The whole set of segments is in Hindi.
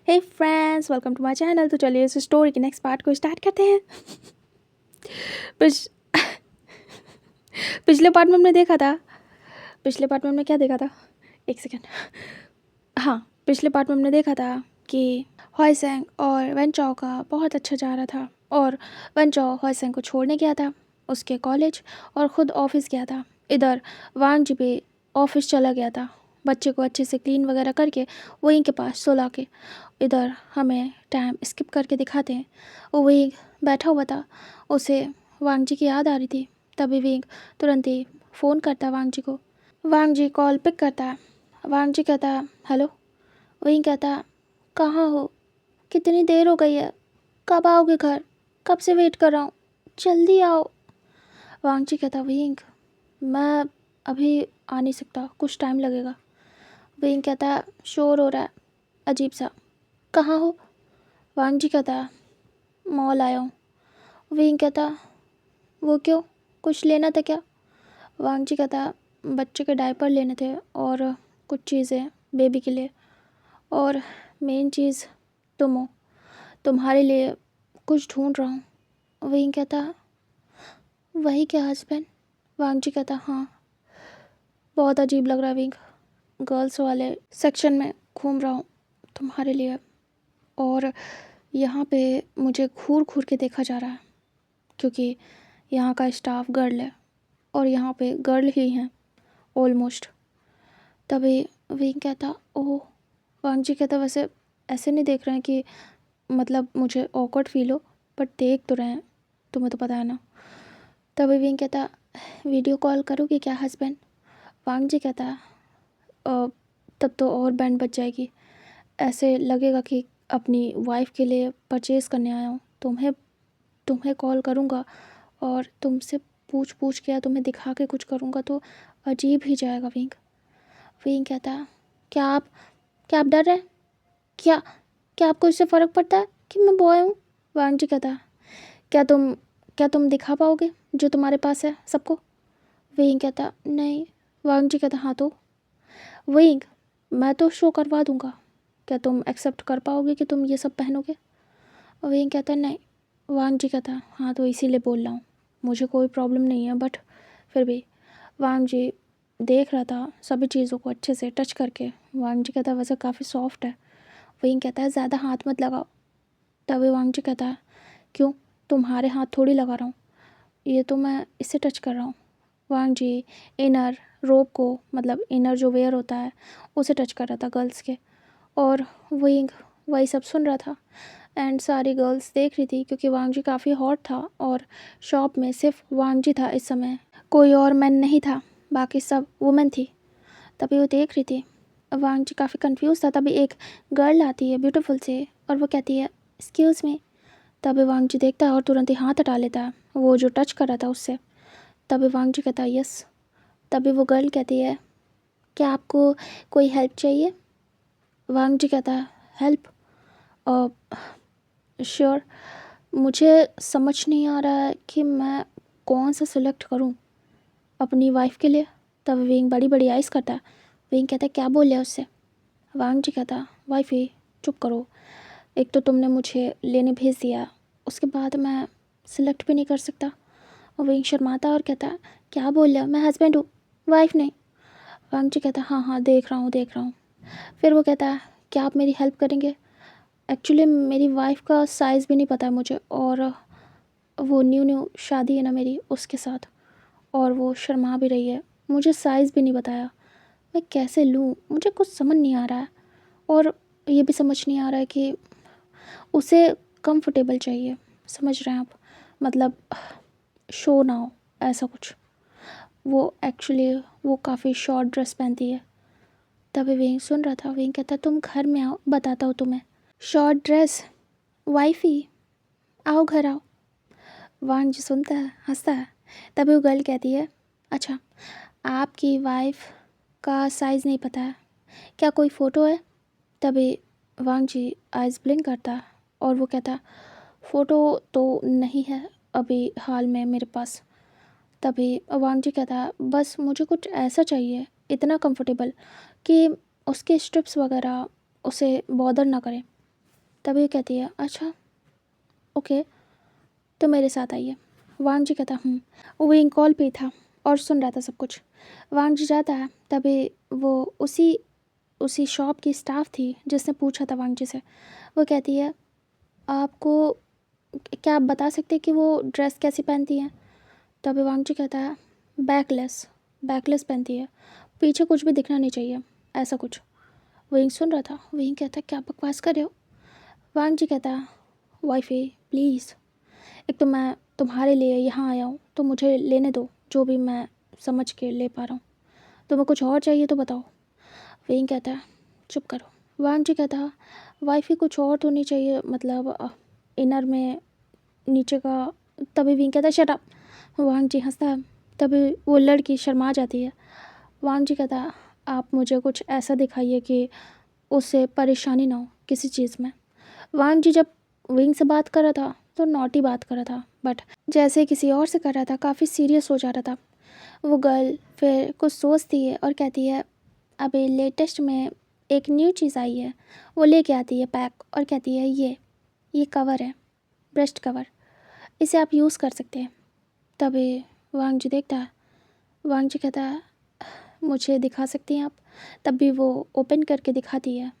Hey friends, welcome to my channel. तो चलिए इस स्टोरी के नेक्स्ट पार्ट को स्टार्ट करते हैं। पिछ पिछले पार्ट में हमने देखा था। पिछले पार्ट में हमने क्या देखा था? एक सेकेंड। हाँ, पिछले पार्ट में हमने देखा था कि हॉयसेंग और वेनचॉ का बहुत अच्छा जा रहा था और वेनचॉ हॉयसेंग को छोड़ने गया था उसके कॉलेज और ख़ुद ऑफिस गया था। इधर वांग जी भी ऑफिस चला गया था बच्चे को अच्छे से क्लीन वगैरह करके वहीं के पास सुला के। इधर हमें टाइम स्किप करके दिखाते हैं, वो वहीं बैठा हुआ था, उसे वांग जी की याद आ रही थी। तभी विंग तुरंत ही फ़ोन करता है वांग जी को। वांग जी कॉल पिक करता है। वांग जी कहता है हेलो। वहीं कहता है कहाँ हो, कितनी देर हो गई है, कब आओगे घर, कब से वेट कर रहा हूँ, जल्दी आओ। वांग जी कहता विंग मैं अभी आ नहीं सकता, कुछ टाइम लगेगा। विंग कहता है शोर हो रहा है अजीब सा, कहाँ हो? वांग जी कहता मॉल आया हूँ। विंग कहता वो क्यों, कुछ लेना था क्या? वांग जी कहता बच्चे के डायपर लेने थे और कुछ चीज़ें बेबी के लिए, और मेन चीज़ तुम हो, तुम्हारे लिए कुछ ढूंढ रहा हूँ। विंग कहता वही क्या हस्बैंड? वांग जी कहता हाँ। बहुत अजीब लग रहा है विंग, गर्ल्स वाले सेक्शन में घूम रहा हूँ तुम्हारे लिए, और यहाँ पे मुझे घूर घूर के देखा जा रहा है क्योंकि यहाँ का स्टाफ गर्ल है और यहाँ पे गर्ल ही हैं ऑलमोस्ट। तभी विंग कहता ओह। वांग जी कहता वैसे ऐसे नहीं देख रहे हैं कि मतलब मुझे ऑकवर्ड फील हो, बट देख तो रहे हैं, तुम्हें तो पता है ना। तभी विंग कहता वीडियो कॉल करोगे क्या हस्बैंड? वांग जी कहता तब तो और बैंड बज जाएगी, ऐसे लगेगा कि अपनी वाइफ के लिए परचेज़ करने आया हूँ। तुम्हें तुम्हें कॉल करूँगा और तुमसे पूछ पूछ के या तुम्हें दिखा के कुछ करूँगा तो अजीब ही जाएगा विंग। विंग कहता क्या आप डर रहे हैं? क्या क्या आपको इससे फ़र्क पड़ता है कि मैं बॉय हूँ? वांग जी कहता क्या तुम क्या तुम दिखा पाओगे जो तुम्हारे पास है सबको? विंग कहता नहीं। वांग जी कहता हाँ तो? विंग मैं तो शो करवा दूँगा, क्या तुम एक्सेप्ट कर पाओगे कि तुम ये सब पहनोगे? विंग कहता नहीं। वांग जी कहता हाँ तो इसीलिए बोल रहा हूँ, मुझे कोई प्रॉब्लम नहीं है, बट फिर भी। वांग जी देख रहा था सभी चीज़ों को अच्छे से टच करके। वांग जी कहता वैसे काफ़ी सॉफ्ट है। विंग कहता है ज़्यादा हाथ मत लगाओ। तभी वांग जी कहता है क्यों, तुम्हारे हाथ थोड़ी लगा रहा हूँ, ये तो मैं इससे टच कर रहा हूँ। वांग जी इनर रोब को, मतलब इनर जो वेयर होता है, उसे टच कर रहा था गर्ल्स के, और विंग वही सब सुन रहा था। एंड सारी गर्ल्स देख रही थी क्योंकि वांग जी काफ़ी हॉट था और शॉप में सिर्फ वांग जी था इस समय, कोई और मैन नहीं था, बाकी सब वुमेन थी। तभी वो देख रही थी। वांग जी काफ़ी कंफ्यूज था। तभी एक गर्ल आती है ब्यूटीफुल से और वो कहती है एक्सक्यूज़ मी। तभी वांग जी देखता है और तुरंत ही हाथ हटा लेता है वो जो टच कर रहा था उससे। तभी वांग जी कहता है यस। तभी वो गर्ल कहती है क्या आपको कोई हेल्प चाहिए? वांग जी कहता है हेल्प? श्योर, मुझे समझ नहीं आ रहा है कि मैं कौन सा सिलेक्ट करूं अपनी वाइफ के लिए। तब विंग बड़ी बड़ी आइज़ करता है। विंग कहता है क्या बोल लिया उससे? वांग जी कहता वाइफ ही चुप करो, एक तो तुमने मुझे लेने भेज दिया, उसके बाद मैं सिलेक्ट भी नहीं कर सकता। और विंग शर्माता और कहता है क्या बोल लिया, मैं हस्बैंड हूँ, वाइफ नहीं। वांग जी कहता हाँ हाँ देख रहा हूँ। फिर वो कहता है क्या आप मेरी हेल्प करेंगे? एक्चुअली मेरी वाइफ का साइज़ भी नहीं पता है मुझे, और वो न्यू शादी है ना मेरी उसके साथ, और वो शर्मा भी रही है, मुझे साइज़ भी नहीं बताया, मैं कैसे लूँ, मुझे कुछ समझ नहीं आ रहा है। और ये भी समझ नहीं आ रहा है कि उसे कंफर्टेबल चाहिए, समझ रहे हैं आप, मतलब शो ना हो ऐसा कुछ। वो एक्चुअली वो काफ़ी शॉर्ट ड्रेस पहनती है। तभी विंग सुन रहा था। विंग कहता तुम घर में आओ, बताता हूँ तुम्हें। शॉर्ट ड्रेस, वाइफी, आओ घर आओ। वांग जी सुनता है, हंसता है। तभी वो गर्ल कहती है अच्छा आपकी वाइफ का साइज़ नहीं पता है, क्या कोई फ़ोटो है? तभी वांग जी आइज़ ब्लिंक करता है और वो कहता फ़ोटो तो नहीं है अभी हाल में मेरे पास। तभी वांग जी कहता बस मुझे कुछ ऐसा चाहिए इतना कंफर्टेबल कि उसके स्ट्रिप्स वगैरह उसे बॉदर ना करें। तभी वो कहती है अच्छा ओके, तो मेरे साथ आइए। वांग जी कहता विंग कॉल पे ही था और सुन रहा था सब कुछ। वांग जी जाता है, तभी वो उसी उसी शॉप की स्टाफ थी जिसने पूछा था वांग जी से। वो कहती है आपको क्या आप बता सकते हैं कि वो ड्रेस कैसी पहनती हैं? तभी वांग जी कहता है बैकलेस, बैकलेस पहनती है, पीछे कुछ भी दिखना नहीं चाहिए, ऐसा कुछ। विंग सुन रहा था। विंग कहता क्या बकवास कर रहे हो? वांग जी कहता वाइफी प्लीज़, एक तो मैं तुम्हारे लिए यहाँ आया हूँ तो मुझे लेने दो जो भी मैं समझ के ले पा रहा हूँ। तुम्हें कुछ और चाहिए तो बताओ। विंग कहता है चुप करो। वांग जी कहता वाइफी कुछ और तो नहीं चाहिए, मतलब इनर में नीचे का। तभी विंग कहता शट अप। वांग जी हंसता है। तभी वो लड़की शर्मा जाती है। वांग जी कहता आप मुझे कुछ ऐसा दिखाइए कि उससे परेशानी ना हो किसी चीज़ में। वांग जी जब विंग से बात कर रहा था तो नॉटी बात कर रहा था, बट जैसे किसी और से कर रहा था काफ़ी सीरियस हो जा रहा था। वो गर्ल फिर कुछ सोचती है और कहती है अभी लेटेस्ट में एक न्यू चीज़ आई है। वो लेके आती है पैक और कहती है ये कवर है, ब्रेस्ट कवर, इसे आप यूज़ कर सकते हैं। तभी वांग जी देखता है। वांग जी कहता है मुझे दिखा सकती हैं आप? तब भी वो ओपन करके दिखाती है।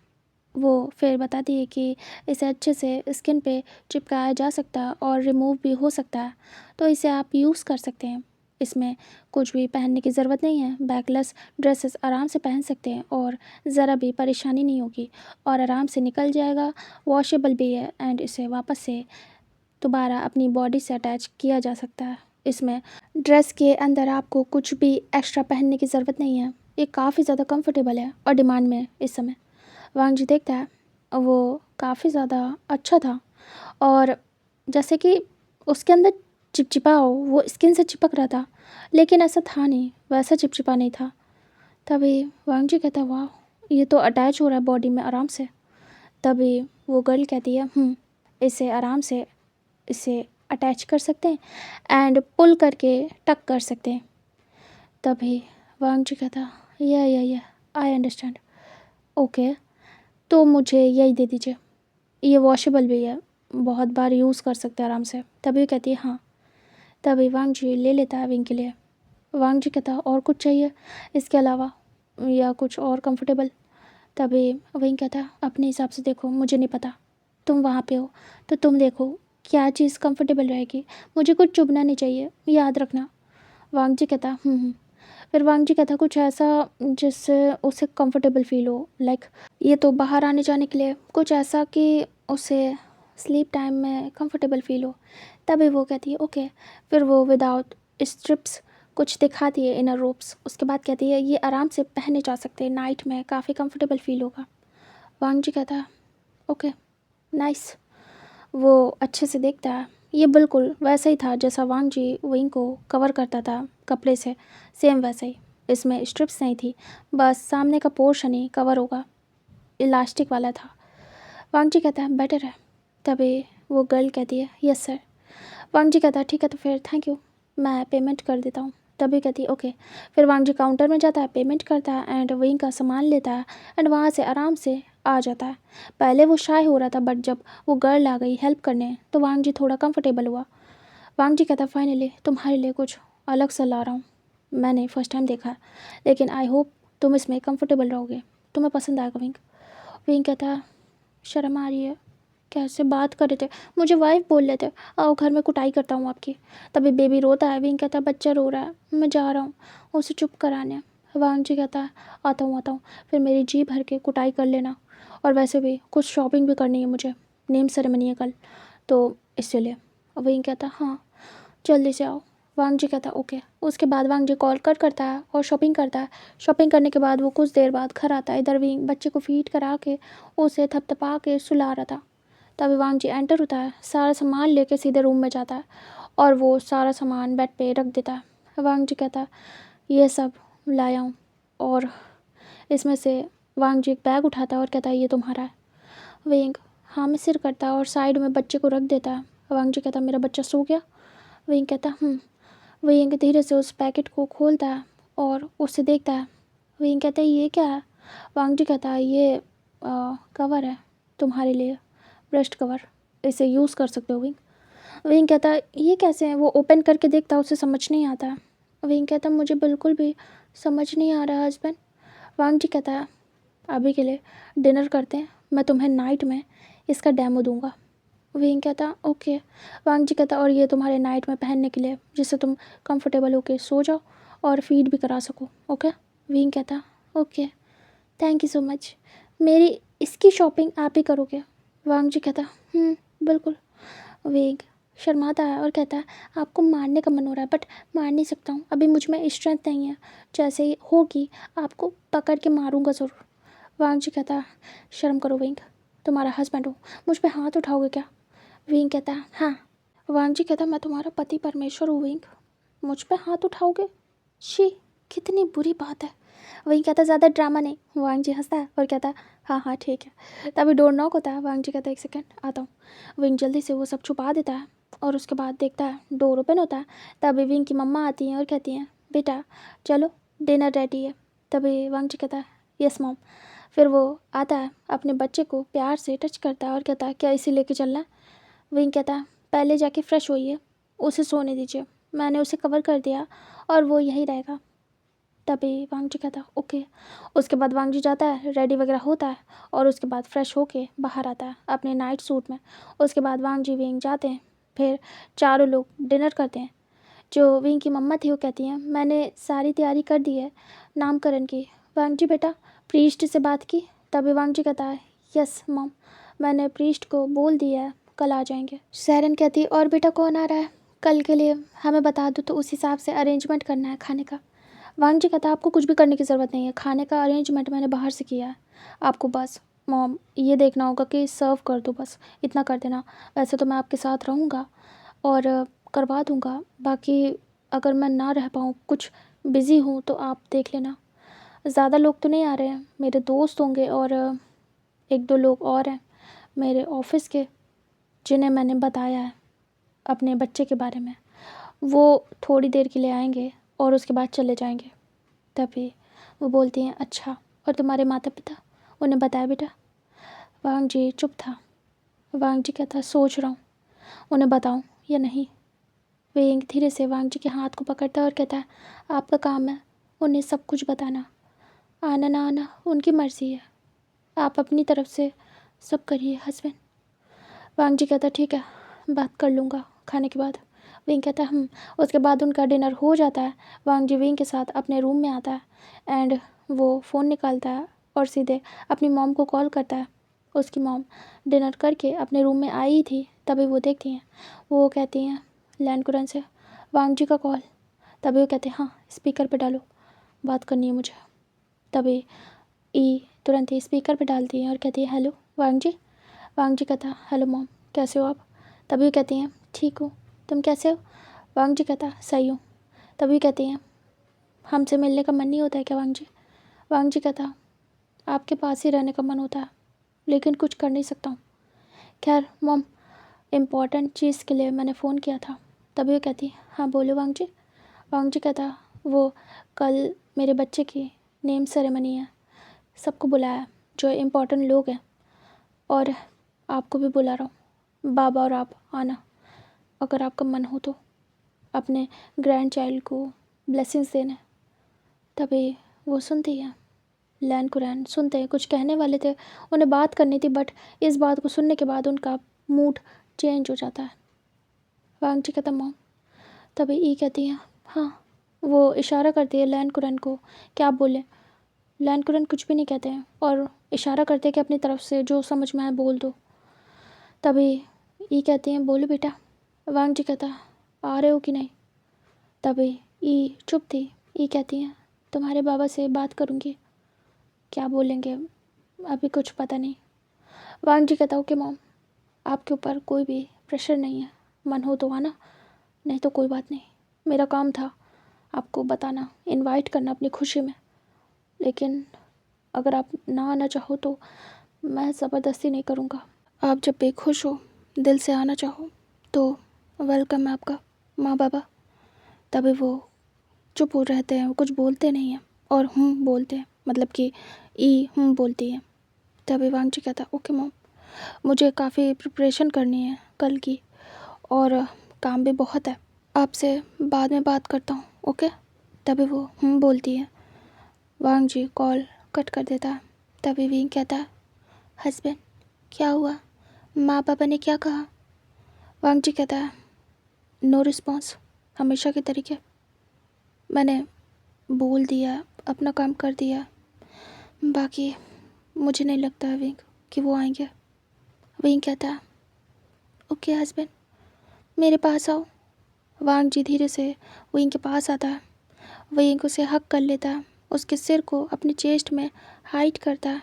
वो फिर बताती है कि इसे अच्छे से स्किन पे चिपकाया जा सकता है और रिमूव भी हो सकता है, तो इसे आप यूज़ कर सकते हैं। इसमें कुछ भी पहनने की ज़रूरत नहीं है, बैकलेस ड्रेसेस आराम से पहन सकते हैं और ज़रा भी परेशानी नहीं होगी और आराम से निकल जाएगा। वॉशेबल भी है एंड इसे वापस से दोबारा अपनी बॉडी से अटैच किया जा सकता है। इसमें ड्रेस के अंदर आपको कुछ भी एक्स्ट्रा पहनने की ज़रूरत नहीं है। ये काफ़ी ज़्यादा कंफर्टेबल है और डिमांड में है इस समय। वांग जी देखता है वो काफ़ी ज़्यादा अच्छा था और जैसे कि उसके अंदर चिपचिपा हो, वो स्किन से चिपक रहा था, लेकिन ऐसा था नहीं, वैसा चिपचिपा नहीं था। तभी वांग जी कहता वाह, ये तो अटैच हो रहा है बॉडी में आराम से। तभी वो गर्ल कहती है इसे आराम से इसे अटैच कर सकते हैं एंड पुल करके टक कर सकते हैं। तभी वांग जी कहता या आई अंडरस्टैंड, ओके, तो मुझे यही दे दीजिए, ये वॉशेबल भी है, बहुत बार यूज़ कर सकते हैं आराम से। तभी कहती है हाँ। तभी वांग जी ले लेता है विंग के लिए। वांग जी कहता और कुछ चाहिए इसके अलावा या कुछ और कंफर्टेबल? तभी विंग कहता अपने हिसाब से देखो, मुझे नहीं पता, तुम वहाँ पे हो तो तुम देखो क्या चीज़ कंफर्टेबल रहेगी, मुझे कुछ चुभना नहीं चाहिए, याद रखना। वांग जी कहता फिर वांग जी कहता कुछ ऐसा जिससे उसे कंफर्टेबल फील हो, लाइक ये तो बाहर आने जाने के लिए, कुछ ऐसा कि उसे स्लीप टाइम में कंफर्टेबल फील हो। तभी वो कहती है ओके। फिर वो विदाउट स्ट्रिप्स कुछ दिखाती है, इनर रोप्स, उसके बाद कहती है ये आराम से पहने जा सकते हैं, नाइट में काफ़ी कंफर्टेबल फील होगा। वांग जी कहता है ओके नाइस। वो अच्छे से देखता है, ये बिल्कुल वैसा ही था जैसा वांग जी विंग को कवर करता था कपड़े से, सेम वैसा ही। इसमें स्ट्रिप्स नहीं थी, बस सामने का पोर्शन ही कवर होगा, इलास्टिक वाला था। वांग जी कहता है बेटर है। तभी वो गर्ल कहती है यस सर। वांग जी कहता है ठीक है तो फिर थैंक यू, मैं पेमेंट कर देता हूँ। तभी कहती है ओके। फिर वांग जी काउंटर में जाता है, पेमेंट करता है एंड विंग का सामान लेता है एंड वहाँ से आराम से आ जाता है। पहले वो शाय हो रहा था, बट जब वो गर्ल आ गई हेल्प करने तो वांग जी थोड़ा कंफर्टेबल हुआ। वांग जी कहता फाइनली तुम्हारे लिए कुछ अलग सा ला रहा हूँ, मैंने फर्स्ट टाइम देखा है, लेकिन आई होप तुम इसमें कंफर्टेबल रहोगे, तुम्हें पसंद आएगा विंग। विंग कहता शर्म आ रही है, कैसे बात कर रहे थे, मुझे वाइफ बोल रहे थे, आओ घर में कुटाई करता हूँ आपकी। तभी बेबी रोता है, विंग कहता बच्चा रो रहा है, मैं जा रहा हूँ उसे चुप कराने। वांग जी कहता है आता हूँ, फिर मेरी जी भर के कुटाई कर लेना, और वैसे भी कुछ शॉपिंग भी करनी है मुझे, नेम सेरेमनी है कल, तो इसीलिए। विंग कहता हाँ जल्दी से आओ। वांग जी कहता ओके। उसके बाद वांग जी कॉल करता है और शॉपिंग करता है। शॉपिंग करने के बाद वो कुछ देर बाद घर आता है। इधर विंग बच्चे को फीड करा के उसे थपथपा के सुला रहा था। तभी वांग जी एंटर होता है, सारा सामान लेके सीधे रूम में जाता है और वो सारा सामान बेड पे रख देता है। वांग जी कहता ये सब लाया हूँ, और इसमें से वांग जी एक बैग उठाता है और कहता है ये तुम्हारा है। विंग हाँ में सिर करता है और साइड में बच्चे को रख देता है। वांग जी कहता मेरा बच्चा सो गया? विंग कहता विंग धीरे से उस पैकेट को खोलता है और उसे देखता है। विंग कहता है ये क्या है? वांग जी कहता है ये कवर है तुम्हारे लिए, ब्रेस्ट कवर, इसे यूज़ कर सकते हो विंग। विंग कहता है ये कैसे है? वो ओपन करके देखता, उसे समझ नहीं आता है। विंग कहता मुझे बिल्कुल भी समझ नहीं आ रहा हस्बैंड। वांग जी कहता है अभी के लिए डिनर करते हैं, मैं तुम्हें नाइट में इसका डेमो दूंगा। विंग कहता ओके। वांग जी कहता और ये तुम्हारे नाइट में पहनने के लिए, जिससे तुम कंफर्टेबल होके सो जाओ और फीड भी करा सको, ओके। विंग कहता okay, thank you so much. मेरी इसकी शॉपिंग आप ही करोगे? वांग जी कहता बिल्कुल। विंग शर्माता है और कहता है आपको मारने का मन हो रहा है, बट मार नहीं सकता हूँ, अभी मुझ में स्ट्रेंथ नहीं है, जैसे ही होगी आपको पकड़ के मारूंगा ज़रूर। वांग जी कहता है शर्म करो विंग, तुम्हारा हस्बैंड हो, मुझ पे हाथ उठाओगे क्या? विंग कहता है हाँ। वांग जी कहता मैं तुम्हारा पति परमेश्वर हूँ विंग, मुझ पे हाथ उठाओगे? शी, कितनी बुरी बात है। वही कहता ज़्यादा ड्रामा नहीं। वांग जी हंसता है और कहता है हाँ हाँ ठीक है। तभी डोर नॉक होता है। वांग जी कहता है एक सेकेंड आता हूँ। विंग जल्दी से वो सब छुपा देता है और उसके बाद देखता है डोर ओपन होता है। तभी विंग की मम्मा आती हैं और कहती हैं बेटा चलो डिनर रेडी है। तभी वांग जी कहता है यस मॉम। फिर वो आता है, अपने बच्चे को प्यार से टच करता है और कहता है क्या इसे लेके चलना है? विंग कहता है पहले जाके फ्रेश होइए, उसे सोने दीजिए, मैंने उसे कवर कर दिया और वो यहीं रहेगा। तभी वांग जी कहता ओके। उसके बाद वांग जी जाता है, रेडी वगैरह होता है और उसके बाद फ्रेश होके बाहर आता है अपने नाइट सूट में। उसके बाद वांग जी विंग जाते हैं, फिर चारों लोग डिनर करते हैं। जो विंग की मम्मा थी वो कहती हैं मैंने सारी तैयारी कर दी है नामकरण की। वांग जी बेटा प्रीस्ट से बात की? तभी वांग जी कहता है यस मॉम, मैंने प्रीस्ट को बोल दिया है कल आ जाएंगे। सैरन कहती है और बेटा कौन आ रहा है? कल के लिए हमें बता दो तो उस हिसाब से अरेंजमेंट करना है खाने का। वांग जी कहता आपको कुछ भी करने की ज़रूरत नहीं है, खाने का अरेंजमेंट मैंने बाहर से किया है, आपको बस मॉम ये देखना होगा कि सर्व कर दो, बस इतना कर देना। वैसे तो मैं आपके साथ रहूँगा और करवा दूँगा, बाकी अगर मैं ना रह पाऊँ, कुछ बिज़ी हूँ तो आप देख लेना। ज़्यादा लोग तो नहीं आ रहे हैं, मेरे दोस्त होंगे और एक दो लोग और हैं मेरे ऑफिस के, जिन्हें मैंने बताया है अपने बच्चे के बारे में। वो थोड़ी देर के लिए आएंगे और उसके बाद चले जाएंगे। तभी वो बोलती हैं अच्छा, और तुम्हारे माता पिता, उन्हें बताया बेटा? वांग जी चुप था। वांग जी कहता सोच रहा हूँ उन्हें बताऊँ या नहीं। विंग धीरे से वांग जी के हाथ को पकड़ता है और कहता है आपका काम है उन्हें सब कुछ बताना, आना ना आना उनकी मर्ज़ी है, आप अपनी तरफ से सब करिए हस्बैंड। वांग जी कहता ठीक है, बात कर लूँगा खाने के बाद। विंग कहता उसके बाद उनका डिनर हो जाता है। वांग जी विंग के साथ अपने रूम में आता है एंड वो फ़ोन निकालता है और सीधे अपनी मॉम को कॉल करता है। उसकी मॉम डिनर करके अपने रूम में आई थी, तभी वो देखती हैं, वो कहती हैं लैंड से वांग जी का कॉल। तभी वो कहते हैं हाँ स्पीकर पे डालो, बात करनी है मुझे। तभी ई तुरंत ही स्पीकर पे डालती है और कहती है हेलो वांग जी। वांग जी कहता हेलो मॉम, कैसे हो आप? तभी कहती हैं ठीक हूँ, तुम कैसे हो? वांग जी कहता सही हूँ। तभी कहती हैं हमसे मिलने का मन नहीं होता है क्या वांग जी? वांग जी कहता आपके पास ही रहने का मन होता है, लेकिन कुछ कर नहीं सकता हूँ। खैर मॉम, इम्पॉर्टेंट चीज़ के लिए मैंने फ़ोन किया था। तभी वो कहती हाँ बोलो वांग जी। वांग जी कहता वो कल मेरे बच्चे की नेम सेरेमनी है, सबको बुलाया है जो इम्पोर्टेंट लोग हैं, और आपको भी बुला रहा हूँ, बाबा और आप आना अगर आपका मन हो तो, अपने ग्रैंड चाइल्ड को ब्लेसिंग्स देने। तभी वो सुनती है, लैन कुरैन सुनते हैं, कुछ कहने वाले थे, उन्हें बात करनी थी, बट इस बात को सुनने के बाद उनका मूड चेंज हो जाता है। वांग जी कहता मॉम। तभी ई कहती है हाँ। वो इशारा करती है लैन कुरैन को क्या आप बोले। लैन कुरैन कुछ भी नहीं कहते हैं और इशारा करते हैं कि अपनी तरफ से जो समझ में आए बोल दो। तभी ई कहती हैं बोलो बेटा। वांग जी कहता आ रहे हो कि नहीं? तभी ई चुप थी। ई कहती हैं तुम्हारे बाबा से बात करूँगी, क्या बोलेंगे अभी कुछ पता नहीं। वांग जी कहता ओके मॉम, आपके ऊपर कोई भी प्रेशर नहीं है, मन हो तो आना, नहीं तो कोई बात नहीं। मेरा काम था आपको बताना, इनवाइट करना अपनी खुशी में, लेकिन अगर आप ना आना चाहो तो मैं ज़बरदस्ती नहीं करूँगा। आप जब भी खुश हो, दिल से आना चाहो तो वेलकम है आपका माँ बाबा। तभी वो चुप हो रहते हैं, वो कुछ बोलते नहीं हैं और बोलते हैं, मतलब कि ई बोलती है। तभी वांग जी कहता ओके मॉम, मुझे काफ़ी प्रिपरेशन करनी है कल की, और काम भी बहुत है। आपसे बाद में बात करता हूँ, ओके? तभी वो बोलती है। वांग जी कॉल कट कर देता है। तभी विंग कहता है, हस्बैंड क्या हुआ, माँ पापा ने क्या कहा? वांग जी कहता है, नो रिस्पॉन्स, हमेशा के तरीके। मैंने बोल दिया, अपना काम कर दिया, बाकी मुझे नहीं लगता है विंग कि वो आएंगे। विंग कहता है, ओके हस्बैंड, मेरे पास आओ। वांग जी धीरे से विंग के पास आता है। विंग उसे हक कर लेता है, उसके सिर को अपनी चेस्ट में हाइट करता है।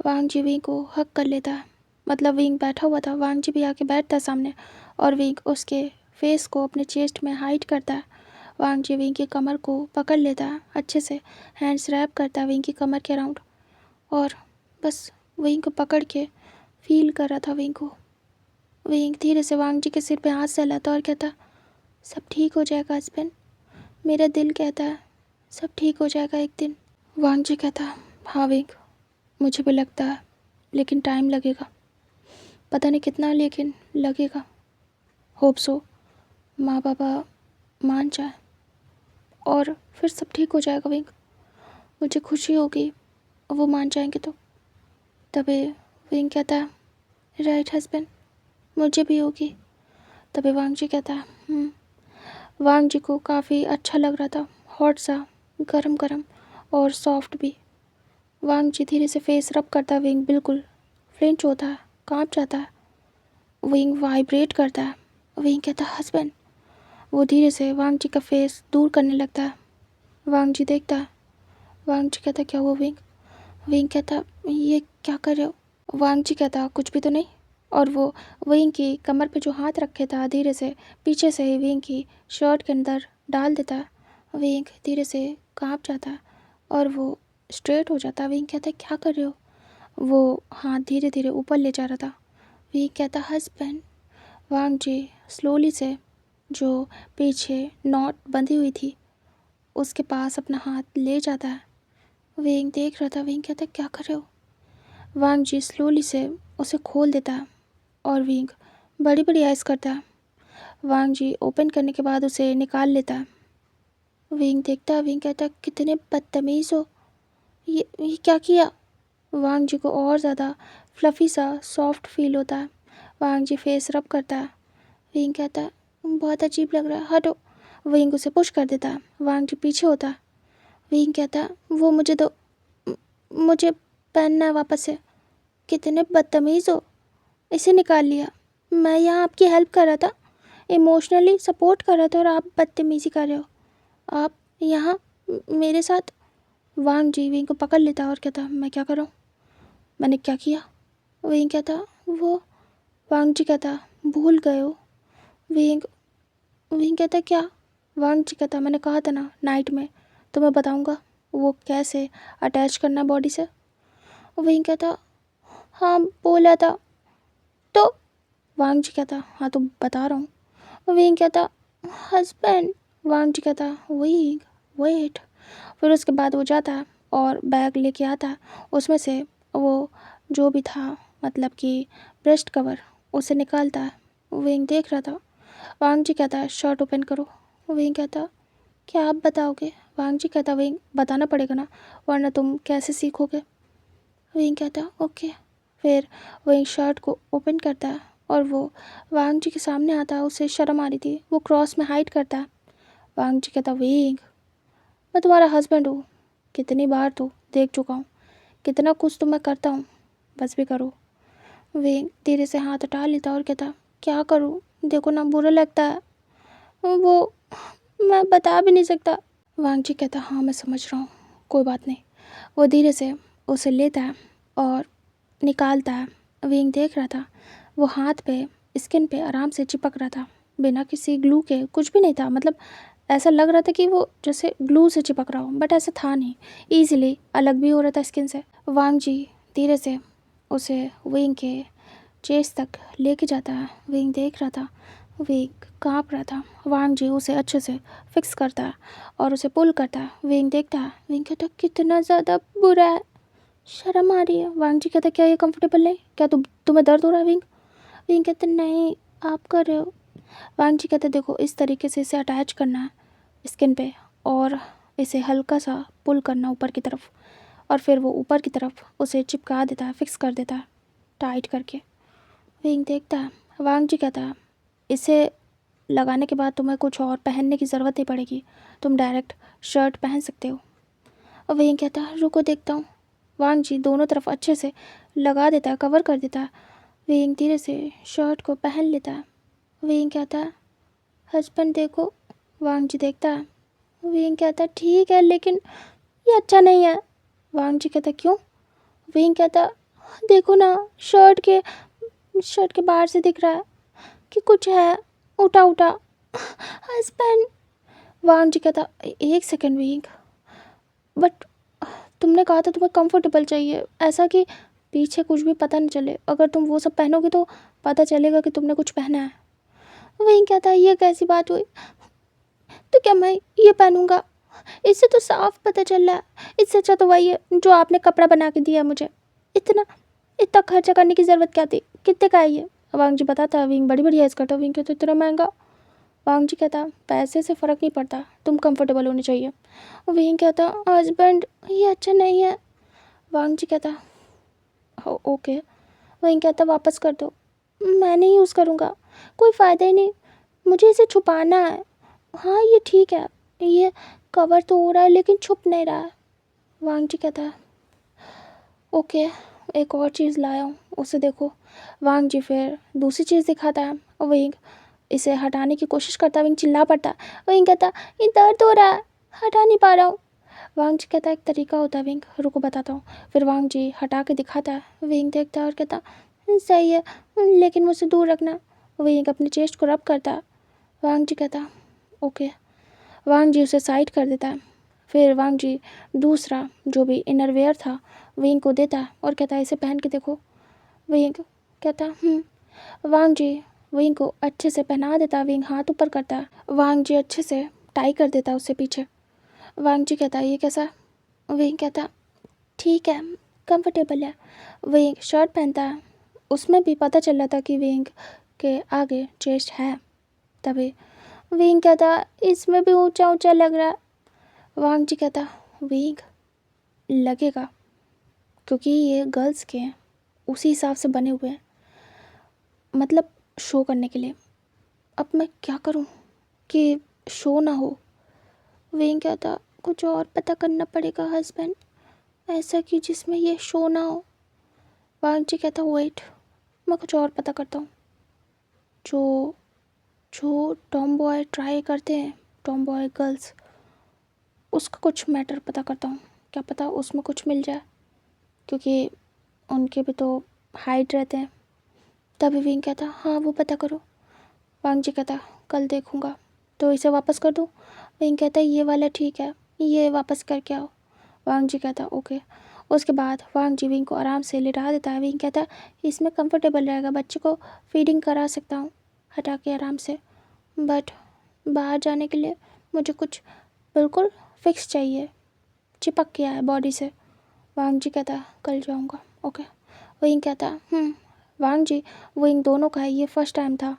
वांग जी विंग को हक कर लेता है, मतलब विंग बैठा हुआ था, वांग जी भी आके बैठता है सामने और विंग उसके फेस को अपने चेस्ट में हाइट करता है। वांग जी विंग की कमर को पकड़ लेता है, अच्छे से हैंड्स रैप करता है विंग की कमर के अराउंड, और बस विंग को पकड़ के फील कर रहा था विंग को। विंग धीरे से वांग जी के सिर पे हाथ सहलाता और कहता, सब ठीक हो जाएगा हस्बैंड, मेरा दिल कहता है सब ठीक हो जाएगा एक दिन। वांग जी कहता, हाँ विंग, मुझे भी लगता है, लेकिन टाइम लगेगा, पता नहीं कितना, लेकिन लगेगा। होप सो माँ पापा मान जाए और फिर सब ठीक हो जाएगा विंग, मुझे खुशी होगी वो मान जाएंगे तो। तभी विंग कहता है, राइट हस्बैंड, मुझे भी होगी। तभी वांग जी कहता है, वांग जी को काफ़ी अच्छा लग रहा था, हॉट सा, गरम गरम और सॉफ्ट भी। वांग जी धीरे से फेस रब करता है, विंग बिल्कुल फ्लिंच होता है, कांप जाता है, विंग वाइब्रेट करता है। विंग कहता है, हस्बैंड। वो धीरे से वांग जी का फेस दूर करने लगता है। वांग जी देखता है। वांग जी कहता, क्या हुआ विंग? विंग कहता, ये क्या कर रहे हो? वांग जी कहता, कुछ भी तो नहीं। और वो विंग की कमर पे जो हाथ रखे था धीरे से पीछे से ही विंग की शर्ट के अंदर डाल देता है। विंग धीरे से कांप जाता है और वो स्ट्रेट हो जाता है। विंग कहता, क्या कर रहे हो? वो हाथ धीरे धीरे ऊपर ले जा रहा था। विंग कहता, हस्बैंड। वांग जी स्लोली से जो पीछे नॉट बंधी हुई थी उसके पास अपना हाथ ले जाता है। विंग देख रहा था। विंग कहता, क्या कर रहे हो? वांग जी स्लोली से उसे खोल देता है और विंग बड़ी बड़ी आइज करता है। वांग जी ओपन करने के बाद उसे निकाल लेता है। विंग देखता है। विंग कहता, कितने बदतमीज़ हो, ये क्या किया? वांग जी को और ज़्यादा फ्लफ़ी सा सॉफ्ट फील होता है। वांग जी फेस रब करता है। विंग कहता है, बहुत अजीब लग रहा है, हटो। विंग उसे पुश कर देता है। वांग जी पीछे होता है। विंग कहता है, वो मुझे दो, मुझे पहनना है वापस से। कितने बदतमीज़ हो, इसे निकाल लिया। मैं यहाँ आपकी हेल्प कर रहा था, इमोशनली सपोर्ट कर रहा था, और आप बदतमीज़ी कर रहे हो। आप यहाँ मेरे साथ। वांग जी विंग को पकड़ लेता और कहता, मैं क्या कर रहा हूँ, मैंने क्या किया? विंग कहता, वो। वांग जी कहता, भूल गए हो? विंग विंग कहता, क्या? वांग जी कहता, मैंने कहा था ना नाइट में तुम्हें बताऊँगा वो कैसे अटैच करना बॉडी से। विंग कहता, हाँ बोला था तो। वांग जी कहता, हाँ तो बता रहा हूँ। विंग कहता, हस्बैंड। वांग जी कहता, विंग वेट। फिर उसके बाद वो जाता है और बैग लेके आता है, उसमें से वो जो भी था, मतलब कि ब्रेस्ट कवर, उसे निकालता है। विंग देख रहा था। वांग जी कहता है, शर्ट ओपन करो। विंग कहता, क्या आप बताओगे? वांग जी कहता, विंग बताना पड़ेगा ना, वरना तुम कैसे सीखोगे? विंग कहता, ओके। फिर विंग शर्ट को ओपन करता है और वो वांग जी के सामने आता है। उसे शर्म आ रही थी, वो क्रॉस में हाइड करता है। वांग जी कहता, विंग मैं तुम्हारा हस्बैंड हूँ, कितनी बार तो देख चुका हूँ, कितना कुछ तो मैं करता हूँ, बस भी करो। विंग धीरे से हाथ हटा लेता और कहता, क्या करूँ, देखो ना बुरा लगता है, वो मैं बता भी नहीं सकता। वांग जी कहता, हाँ मैं समझ रहा हूँ, कोई बात नहीं। वो धीरे से उसे लेता है और निकालता है। विंग देख रहा था, वो हाथ पे स्किन पे आराम से चिपक रहा था, बिना किसी ग्लू के, कुछ भी नहीं था, मतलब ऐसा लग रहा था कि वो जैसे ग्लू से चिपक रहा हो, बट ऐसा था नहीं, ईजिली अलग भी हो रहा था स्किन से। वांग जी धीरे से उसे विंग के चेस्ट तक लेके जाता है। विंग देख रहा था, विंग काँप रहा था। वांग जी उसे अच्छे से फिक्स करता है और उसे पुल करता है। विंग देखता है। विंग कहता, कितना ज़्यादा बुरा है, शर्म आ रही है। वांग जी कहता क्या ये कंफर्टेबल नहीं? क्या तुम्हें दर्द हो रहा है विंग? विंग कहते नहीं, आप कर रहे हो। वांग जी कहते देखो इस तरीके से इसे अटैच करना है स्किन पे और इसे हल्का सा पुल करना ऊपर की तरफ और फिर वो ऊपर की तरफ उसे चिपका देता है, फिक्स कर देता है टाइट करके। विंग देखता है। वांग जी कहता है इसे लगाने के बाद तुम्हें कुछ और पहनने की ज़रूरत नहीं पड़ेगी, तुम डायरेक्ट शर्ट पहन सकते हो। और विंग कहता है रुको देखता हूँ। वांग जी दोनों तरफ अच्छे से लगा देता है, कवर कर देता है। विंग धीरे से शर्ट को पहन लेता है। विंग कहता है हस्बैंड देखो। वांग जी देखता है। विंग कहता है ठीक है लेकिन ये अच्छा नहीं है। वांग जी कहता क्यों? विंग कहता देखो ना, शर्ट के बाहर से दिख रहा है कि कुछ है उठा उठा। हस्बैंड। वांग जी कहता एक सेकंड विंग, बट तुमने कहा था तुम्हें कंफर्टेबल चाहिए, ऐसा कि पीछे कुछ भी पता न चले। अगर तुम वो सब पहनोगे तो पता चलेगा कि तुमने कुछ पहना है। विंग कहता ये कैसी बात हुई? तो क्या मैं ये पहनूंगा? इससे तो साफ पता चल रहा है। इससे अच्छा तो वही है जो आपने कपड़ा बना के दिया मुझे। इतना इतना खर्चा करने की ज़रूरत क्या थी? कितने का है ये? वांग जी बताता विंग बड़ी बढ़िया इसका। विंग कहता इतना महंगा? वांग जी कहता पैसे से फ़र्क नहीं पड़ता, तुम कंफर्टेबल होनी चाहिए। विंग कहता हस्बैंड ये अच्छा नहीं है। वांग जी कहता ओके। विंग कहता वापस कर दो। मैं नहीं यूज़ करूँगा, कोई फ़ायदा ही नहीं, मुझे इसे छुपाना है। हाँ ये ठीक है, ये कवर तो हो रहा है लेकिन छुप नहीं रहा है। वांग जी कहता है ओके, एक और चीज़ लाया हूँ उसे देखो। वांग जी फिर दूसरी चीज़ दिखाता है। विंग इसे हटाने की कोशिश करता है। विंग चिल्ला पड़ता है। विंग कहता ये दर्द हो रहा है, हटा नहीं पा रहा हूँ। वांग जी कहता एक तरीका होता है विंग, रुको बताता हूँ। फिर वांग जी हटा के दिखाता है। विंग देखता है और कहता सही है लेकिन मुझसे दूर रखना। विंग अपने चेस्ट को रब करता है। वांग जी कहता ओके। वांग जी उसे साइड कर देता है। फिर वांग जी दूसरा जो भी इनरवेयर था विंग को देता है और कहता है इसे पहन के देखो। विंग कहता वांग जी विंग को अच्छे से पहना देता है। विंग हाथ ऊपर करता है। वांग जी अच्छे से टाई कर देता है उससे पीछे। वांग जी कहता है ये कैसा? विंग कहता ठीक है, कंफर्टेबल है। विंग शर्ट पहनता है, उसमें भी पता चल रहा था कि विंग के आगे चेस्ट है। तभी विंग कहता इसमें भी ऊंचा ऊंचा लग रहा है। वांग जी कहता विंग लगेगा क्योंकि ये गर्ल्स के हैं, उसी हिसाब से बने हुए हैं, मतलब शो करने के लिए। अब मैं क्या करूं कि शो ना हो? विंग कहता कुछ और पता करना पड़ेगा हस्बैंड, ऐसा कि जिसमें ये शो ना हो। वांग जी कहता वेट, मैं कुछ और पता करता हूँ। जो जो टॉम बॉय ट्राई करते हैं, टॉम बॉय गर्ल्स, उसका कुछ मैटर पता करता हूँ। क्या पता उसमें कुछ मिल जाए, क्योंकि उनके भी तो हाइट रहते हैं। तभी विंग कहता हाँ वो पता करो। वांग जी कहता कल देखूँगा। तो इसे वापस कर दूँ? विंग कहता ये वाला ठीक है, ये वापस करके आओ। वांग जी कहता ओके। उसके बाद वांग जी विंग को आराम से लिटा देता है। विंग कहता इसमें कंफर्टेबल रहेगा, बच्चे को फीडिंग करा सकता हूँ हटा के आराम से, बट बाहर जाने के लिए मुझे कुछ बिल्कुल फिक्स चाहिए, चिपक गया है बॉडी से। वांग जी कहता कल जाऊँगा। ओके। विंग कहता वांग जी विंग दोनों का ये फर्स्ट टाइम था,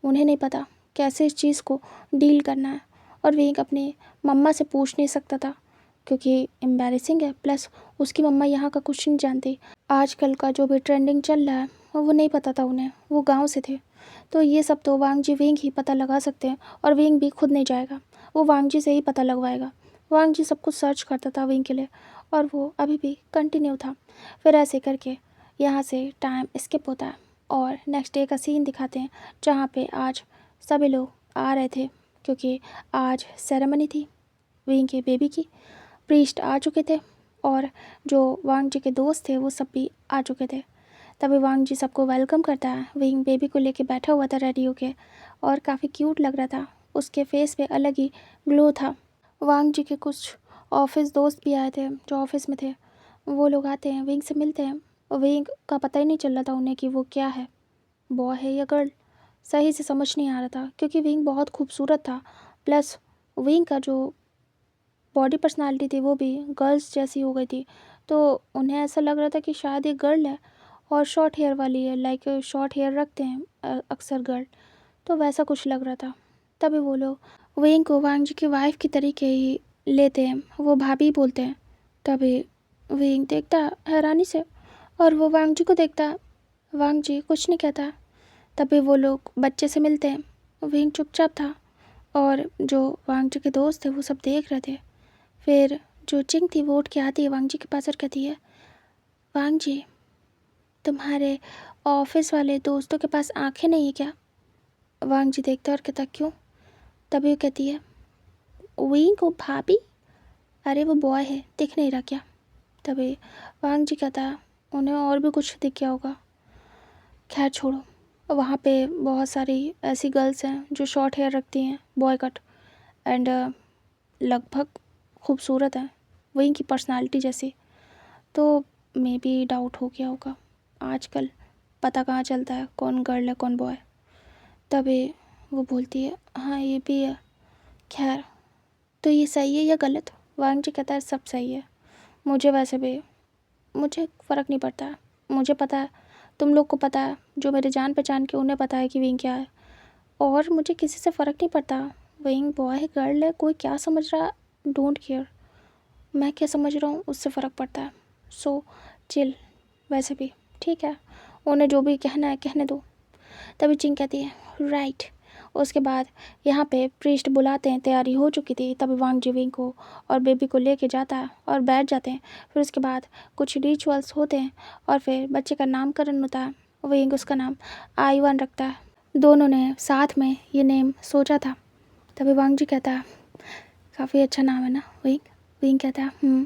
उन्हें नहीं पता कैसे इस चीज़ को डील करना है। और विंग अपनी मम्मा से पूछ नहीं सकता था क्योंकि एम्बैरेसिंग है, प्लस उसकी मम्मा यहाँ का कुछ नहीं जानती। आजकल का जो भी ट्रेंडिंग चल रहा है वो नहीं पता था उन्हें, वो गांव से थे। तो ये सब तो वांग जी विंग ही पता लगा सकते हैं और विंग भी खुद नहीं जाएगा, वो वांग जी से ही पता लगवाएगा। वांग जी सब कुछ सर्च करता था विंग के लिए और वो अभी भी कंटिन्यू था। फिर ऐसे करके यहाँ से टाइम स्किप होता है और नेक्स्ट डे का सीन दिखाते हैं जहाँ पे आज सभी लोग आ रहे थे क्योंकि आज सेरेमनी थी विंग के बेबी की। प्रीस्ट आ चुके थे और जो वांग जी के दोस्त थे वो सब भी आ चुके थे। तभी वांग जी सबको वेलकम करता है। विंग बेबी को लेके बैठा हुआ था रेडी होके और काफ़ी क्यूट लग रहा था, उसके फेस पे अलग ही ग्लो था। वांग जी के कुछ ऑफिस दोस्त भी आए थे जो ऑफिस में थे, वो लोग आते हैं विंग से मिलते हैं। विंग का पता ही नहीं चल रहा था उन्हें कि वो क्या है, बॉय है या गर्ल, सही से समझ नहीं आ रहा था क्योंकि विंग बहुत खूबसूरत था, प्लस विंग का जो बॉडी पर्सनालिटी थी वो भी गर्ल्स जैसी हो गई थी। तो उन्हें ऐसा लग रहा था कि शायद ये गर्ल है और शॉर्ट हेयर वाली है, लाइक शॉर्ट हेयर रखते हैं अक्सर गर्ल, तो वैसा कुछ लग रहा था। तभी वो लोग वेइंग को वांग जी की वाइफ की तरीके ही लेते हैं, वो भाभी बोलते हैं। तभी वेइंग देखता हैरानी से और वो वांग जी को देखता। वांग जी कुछ नहीं कहता। तभी वो लोग बच्चे से मिलते हैं। वेइंग चुपचाप था और जो वांग जी के दोस्त थे वो सब देख रहे थे। फिर जो चिंग थी वो उठ के आती है वांग जी के पास और कहती है, वांग जी तुम्हारे ऑफिस वाले दोस्तों के पास आंखें नहीं है क्या? वांग जी देखता और कहता क्यों? तभी वो कहती है, वेइंग को भाभी, अरे वो बॉय है, दिख नहीं रहा क्या? तभी वांग जी कहता उन्हें और भी कुछ दिख गया होगा। खैर छोड़ो, वहाँ पे बहुत सारी ऐसी गर्ल्स हैं जो शॉर्ट हेयर रखती हैं, बॉय कट, एंड लगभग खूबसूरत हैं, वही की पर्सनालिटी जैसी। तो मे बी डाउट हो गया होगा। आजकल पता कहाँ चलता है कौन गर्ल है कौन बॉय। तभी वो बोलती है, हाँ ये भी है। खैर तो ये सही है या गलत? वांग जी कहता है सब सही है, मुझे वैसे भी मुझे फ़र्क नहीं पड़ता। मुझे पता है, तुम लोग को पता है, जो मेरे जान पहचान के उन्हें पता है कि विंग क्या है, और मुझे किसी से फ़र्क नहीं पड़ता। विंग बॉय है गर्ल है, कोई क्या समझ रहा, डोंट केयर। मैं क्या समझ रहा हूँ उससे फ़र्क पड़ता है। So chill. वैसे भी ठीक है, उन्हें जो भी कहना है कहने दो। तभी चिंग कहती है राइट। उसके बाद यहाँ पे प्रीस्ट बुलाते हैं, तैयारी हो चुकी थी। तभी वांग जी विंग को और बेबी को लेके जाता है और बैठ जाते हैं। फिर उसके बाद कुछ रिचुअल्स होते हैं और फिर बच्चे का नामकरण होता है। विंग उसका नाम आईवान रखता है। दोनों ने साथ में ये नेम सोचा था। तभी वांग जी कहता है काफ़ी अच्छा नाम है ना विंग? विंग कहता है।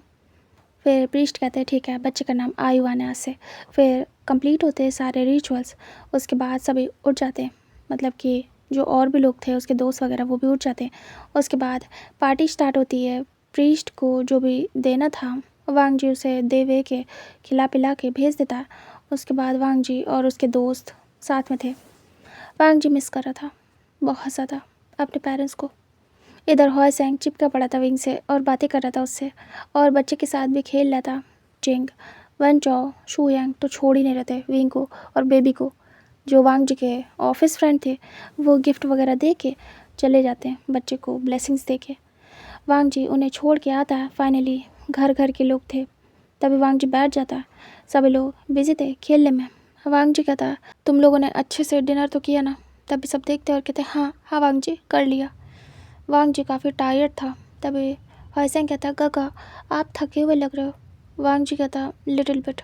फिर प्रीस्ट कहते हैं ठीक है, बच्चे का नाम आयुवान है आज से। फिर कंप्लीट होते हैं सारे रिचुअल्स। उसके बाद सभी उठ जाते हैं, मतलब कि जो और भी लोग थे उसके दोस्त वगैरह वो भी उठ जाते हैं। उसके बाद पार्टी स्टार्ट होती है। प्रीस्ट को जो भी देना था वांग जी उसे दे वे के खिला पिला के भेज देता है। उसके बाद वांग जी और उसके दोस्त साथ में थे। वांग जी मिस कर रहा था बहुत ज़्यादा अपने पेरेंट्स को। इधर हॉय सैंग चिपका पड़ा था विंग से और बातें कर रहा था उससे, और बच्चे के साथ भी खेल रहा था। चिंग, वन चौ, शू यांग तो छोड़ ही नहीं रहे थे विंग को और बेबी को। जो वांग जी के ऑफिस फ्रेंड थे वो गिफ्ट वगैरह दे के चले जाते हैं, बच्चे को ब्लेसिंग्स दे के। वांग जी उन्हें छोड़ के आता है। फाइनली घर घर के लोग थे। तभी वांग जी बैठ जाता है। सभी लोग बिजी थे खेलने में। वांग जी कहता है तुम लोगों ने अच्छे से डिनर तो किया ना? तभी सब देखते और कहते हाँ हाँ वांग जी कर लिया। वांग जी काफ़ी टायर्ड था। तभी हॉयसेंग कहता काका आप थके हुए लग रहे हो। वांग जी कहता लिटिल बिट।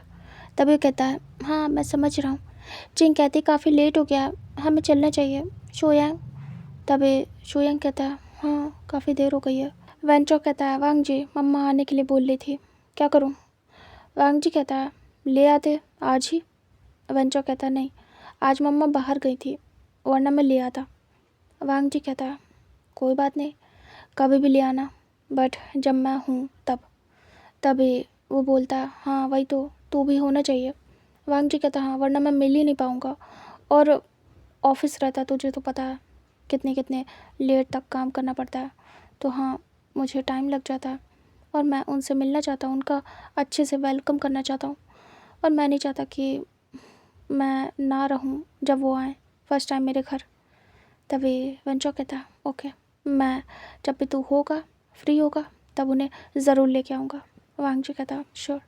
तभी कहता है हाँ मैं समझ रहा हूँ। चिंग कहती काफ़ी लेट हो गया, हमें चलना चाहिए। शोयांग, तभी शोयांग कहता है हाँ काफ़ी देर हो गई है। वेंचो कहता है वांग जी मम्मा आने के लिए बोल रही थी, क्या करूँ? वांग जी कहता है ले आते आज ही। वेंचो कहता नहीं, आज मम्मा बाहर गई थी वरना मैं ले आता। वांग जी कहता है कोई बात नहीं, कभी भी ले आना, बट जब मैं हूँ तब। तभी वो बोलता है हाँ वही तो, तू भी होना चाहिए। वांग जी कहता हाँ वरना मैं मिल ही नहीं पाऊँगा, और ऑफिस रहता है तुझे तो पता है कितने कितने लेट तक काम करना पड़ता है। तो हाँ मुझे टाइम लग जाता है और मैं उनसे मिलना चाहता हूँ, उनका अच्छे से वेलकम करना चाहता हूँ, और मैं नहीं चाहता कि मैं ना रहूँ जब वो आए फर्स्ट टाइम मेरे घर। तभी वंचो कहता ओके, मैं जब भी तू होगा फ्री होगा तब उन्हें ज़रूर लेके आऊँगा। वांग जी कहता श्योर।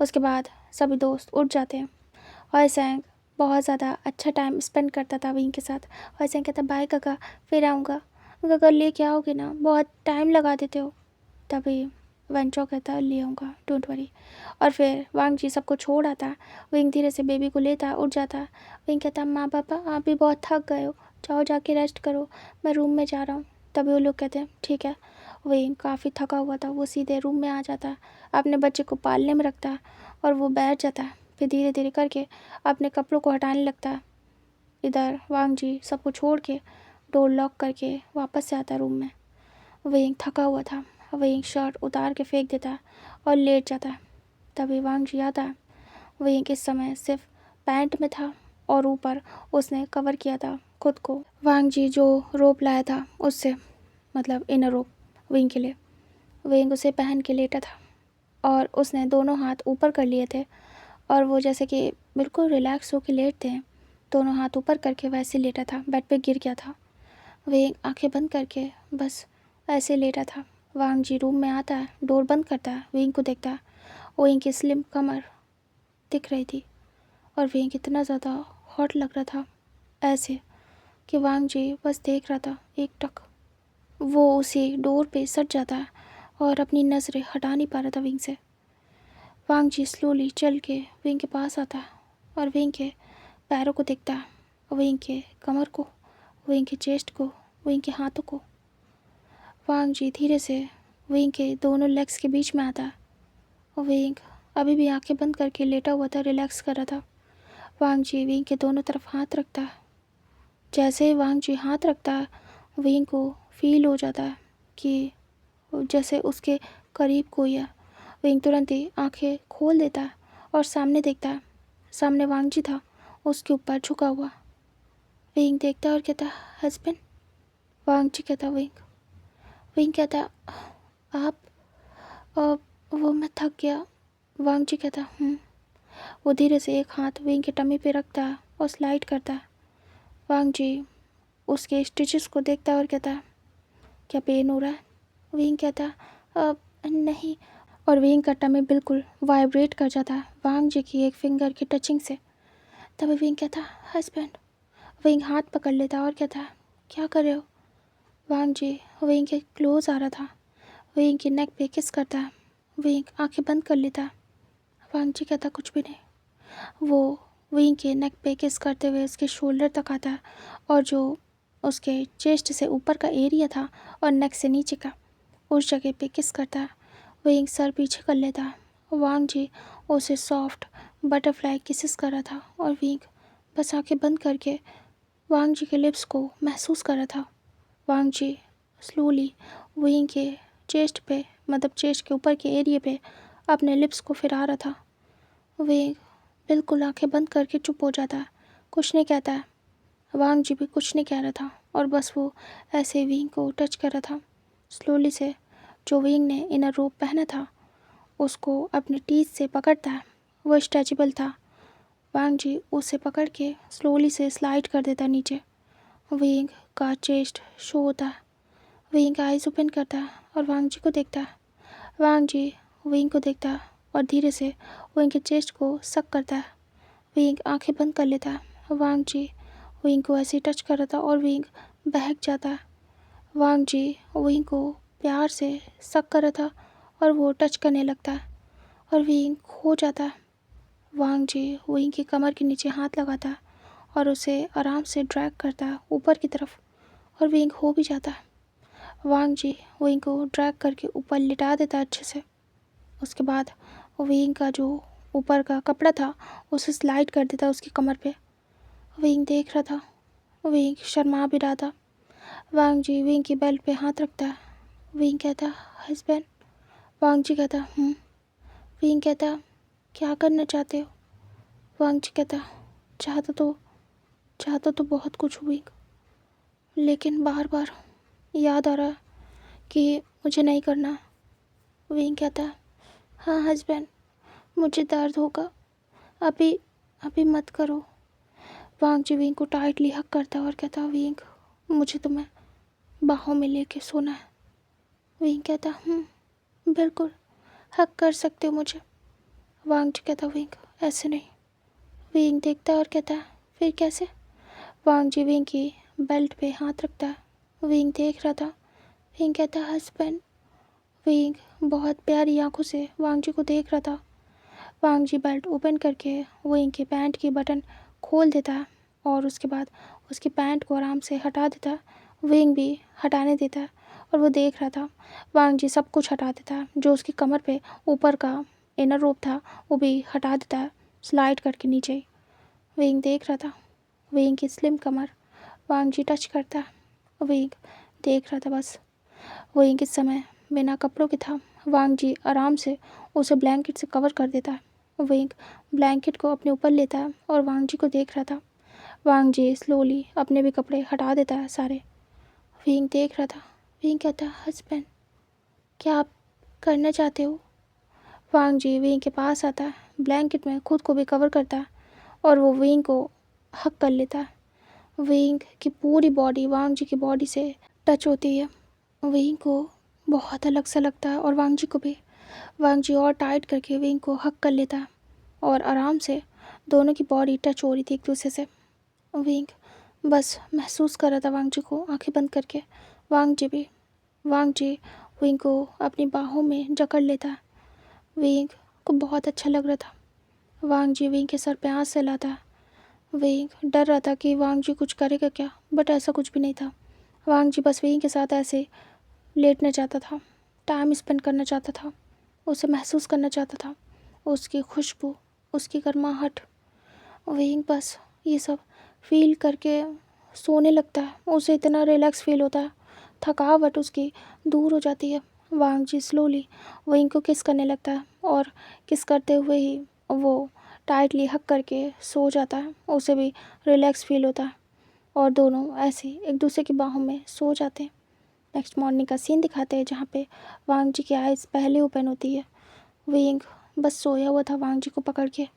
उसके बाद सभी दोस्त उठ जाते हैं। हॉय सैंग बहुत ज़्यादा अच्छा टाइम स्पेंड करता था विंग के साथ। हॉय सैंग कहता बाय काका, फिर आऊँगा। काका लेके आओगे ना, बहुत टाइम लगा देते हो। तभी वंचो कहता ले आऊँगा डोंट वरी। और फिर वांग जी सबको छोड़ आता। विंग धीरे से बेबी को लेता उठ जाता। विंग कहता माँ पापा आप भी बहुत थक गए हो, जाओ जाके रेस्ट करो, मैं रूम में जा रहा हूँ। तभी वो लोग कहते हैं ठीक है। विंग काफ़ी थका हुआ था, वो सीधे रूम में आ जाता है, अपने बच्चे को पालने में रखता है और वो बैठ जाता है। फिर धीरे धीरे करके अपने कपड़ों को हटाने लगता है। इधर वांग जी सबको छोड़ के डोर लॉक करके वापस से आता रूम में। विंग थका हुआ था, विंग शर्ट उतार के फेंक देता है और लेट जाता है। तभी वांग जी आता है। विंग इस समय सिर्फ पैंट में था और ऊपर उसने कवर किया था खुद को। वांग जी जो रोप लाया था उससे, मतलब इनर रोप विंग के लिए, विंग उसे पहन के लेटा था और उसने दोनों हाथ ऊपर कर लिए थे और वो जैसे कि बिल्कुल रिलैक्स होकर लेटते हैं, दोनों हाथ ऊपर करके वैसे लेटा था, बेड पे गिर गया था। वही आंखें बंद करके बस ऐसे लेटा था। वांग जी रूम में आता है, डोर बंद करता है, विंग को देखता है। विंग की स्लिम कमर दिख रही थी और विंग इतना ज़्यादा हॉट लग रहा था ऐसे कि वांग जी बस देख रहा था एक टक। वो उसी डोर पे सट जाता है और अपनी नज़रें हटा नहीं पा रहा था विंग से। वांग जी स्लोली चल के विंग के पास आता है और विंग के पैरों को देखता है, विंग के कमर को, विंग के चेस्ट को, विंग के हाथों को। वांग जी धीरे से विंग के दोनों लेग्स के बीच में आता है। विंग अभी भी आंखें बंद करके लेटा हुआ था, रिलैक्स कर रहा था। वांग जी विंग के दोनों तरफ हाथ रखता है। जैसे ही वांग जी हाथ रखता है, विंग को फील हो जाता है कि जैसे उसके करीब कोई है। विंग तुरंत ही आंखें खोल देता है और सामने देखता है। सामने वांग जी था, उसके ऊपर झुका हुआ। विंग देखता है और कहता है, हस्बैंड। वांग जी कहता, विंग। विंग कहता, आप? और वो मैं थक गया। वांग जी कहता, वो धीरे से एक हाथ विंग के टमी पे रखता है और स्लाइड करता है। वांग जी उसके स्टिचेस को देखता है और कहता है, क्या पेन हो रहा है? विंग कहता, नहीं। और विंग का टमी बिल्कुल वाइब्रेट कर जाता है वांग जी की एक फिंगर की टचिंग से। तभी विंग कहता, हस्बैंड। विंग हाथ पकड़ लेता और कहता, क्या कर रहे हो? वांग जी विंग के क्लोज आ रहा था, विंग की नेक पे किस करता है। विंग आंखें बंद कर लेता है। वांग जी कहता, कुछ भी नहीं। वो विंग के नेक पे किस करते हुए उसके शोल्डर तक आता है और जो उसके चेस्ट से ऊपर का एरिया था और नेक से नीचे का, उस जगह पे किस करता है। विंग सर पीछे कर लेता है। वांग जी उसे सॉफ्ट बटरफ्लाई किसेस कर रहा था और विंग बस आंखें बंद करके वांग जी के लिप्स को महसूस कर रहा था। वांग जी स्लोली विंग के चेस्ट पे, मतलब चेस्ट के ऊपर के एरिया पे अपने लिप्स को फिरा रहा था। विंग बिल्कुल आंखें बंद करके चुप हो जाता है, कुछ नहीं कहता है। वांग जी भी कुछ नहीं कह रहा था और बस वो ऐसे विंग को टच कर रहा था स्लोली से। जो विंग ने इनर रोप पहना था उसको अपने टीथ से पकड़ता है, वो स्ट्रेचेबल था। वांग जी उसे पकड़ के स्लोली से स्लाइड कर देता नीचे। विंग का चेस्ट शो होता है। विंग आइज ओपन करता है और वांग जी को देखता है। वांग जी विंग को देखता है और धीरे से विंग के चेस्ट को सक करता है। विंग आंखें बंद कर लेता है। वांग जी विंग को ऐसे टच कर रहा था और विंग बहक जाता है। वांग जी विंग को प्यार से सक कर रहा था और वो टच करने लगता है और विंग खो जाता है। वांग जी विंग की कमर के नीचे हाथ लगाता है और उसे आराम से ड्रैग करता है ऊपर की तरफ और विंग हो भी जाता है। वांग जी विंग को ड्रैग करके ऊपर लिटा देता है अच्छे से। उसके बाद विंग का जो ऊपर का कपड़ा था उसे स्लाइड कर देता उसकी कमर पे। विंग देख रहा था, विंग शर्मा भी रहा था। वांग जी विंग की बेल्ट पे हाथ रखता है। विंग कहता, हस्बैंड। वांग जी कहता, विंग कहता, क्या करना चाहते हो? वांग जी कहता, चाहता तो बहुत कुछ विंग, लेकिन बार बार याद आ रहा है कि मुझे नहीं करना। विंग कहता, हाँ हस्बैंड, मुझे दर्द होगा, अभी अभी मत करो। वांग जी विंग को टाइटली हक करता और कहता, विंग मुझे तुम्हें बाहों में लेके सोना है। विंग कहता, बिल्कुल हक कर सकते हो मुझे। वांग जी कहता, विंग ऐसे नहीं। विंग देखता और कहता, फिर कैसे? वांग जी विंग की बेल्ट पे हाथ रखता है। विंग देख रहा था। विंग कहता, हस्बैंड। विंग बहुत प्यारी आंखों से वांग जी को देख रहा था। वांग जी बेल्ट ओपन करके विंग के पैंट की बटन खोल देता है और उसके बाद उसकी पैंट को आराम से हटा देता है। विंग भी हटाने देता है और वो देख रहा था। वांग जी सब कुछ हटा देता है, जो उसकी कमर पे ऊपर का इनर रोप था वो भी हटा देता है स्लाइड करके नीचे। विंग देख रहा था। विंग की स्लिम कमर वांग जी टच करता है। विंग देख रहा था बस। विंग इस समय बिना कपड़ों के था। वांग जी आराम से उसे ब्लैंकेट से कवर कर देता है। विंग ब्लैंकेट को अपने ऊपर लेता है और वांग जी को देख रहा था। वांग जी स्लोली अपने भी कपड़े हटा देता है सारे। विंग देख रहा था। विंग कहता, हस्बैंड क्या आप करना चाहते हो? वांग जी विंग के पास आता है, ब्लैंकेट में खुद को भी कवर करता है और वो विंग को हक कर लेता है। विंग की पूरी बॉडी वांग जी की बॉडी से टच होती है। विंग को बहुत अलग सा लगता है और वांग जी को भी। वांग जी और टाइट करके विंग को हक कर लेता है और आराम से दोनों की बॉडी टच हो रही थी एक दूसरे से। विंग बस महसूस कर रहा था वांग जी को आंखें बंद करके। वांग जी भी। वांग जी विंग को अपनी बाहों में जकड़ लेता है। विंग को बहुत अच्छा लग रहा था। वांग जी विंग के सर पे हाथ सहलाता है। विंग डर रहा था कि वांग जी कुछ करेगा क्या, बट ऐसा कुछ भी नहीं था। वांग जी बस विंग के साथ ऐसे लेटना चाहता था, टाइम स्पेंड करना चाहता था, उसे महसूस करना चाहता था, उसकी खुशबू, उसकी गर्माहट। विंग बस ये सब फील करके सोने लगता है। उसे इतना रिलैक्स फील होता है, थकावट उसकी दूर हो जाती है। वांग जी स्लोली विंग को किस करने लगता है और किस करते हुए ही वो टाइटली हक करके सो जाता है। उसे भी रिलैक्स फील होता है और दोनों ऐसे एक दूसरे की बाहों में सो जाते हैं। नेक्स्ट मॉर्निंग का सीन दिखाते हैं जहाँ पे वांग जी की आइज़ पहले ओपन होती है। विंग बस सोया हुआ था वांग जी को पकड़ के।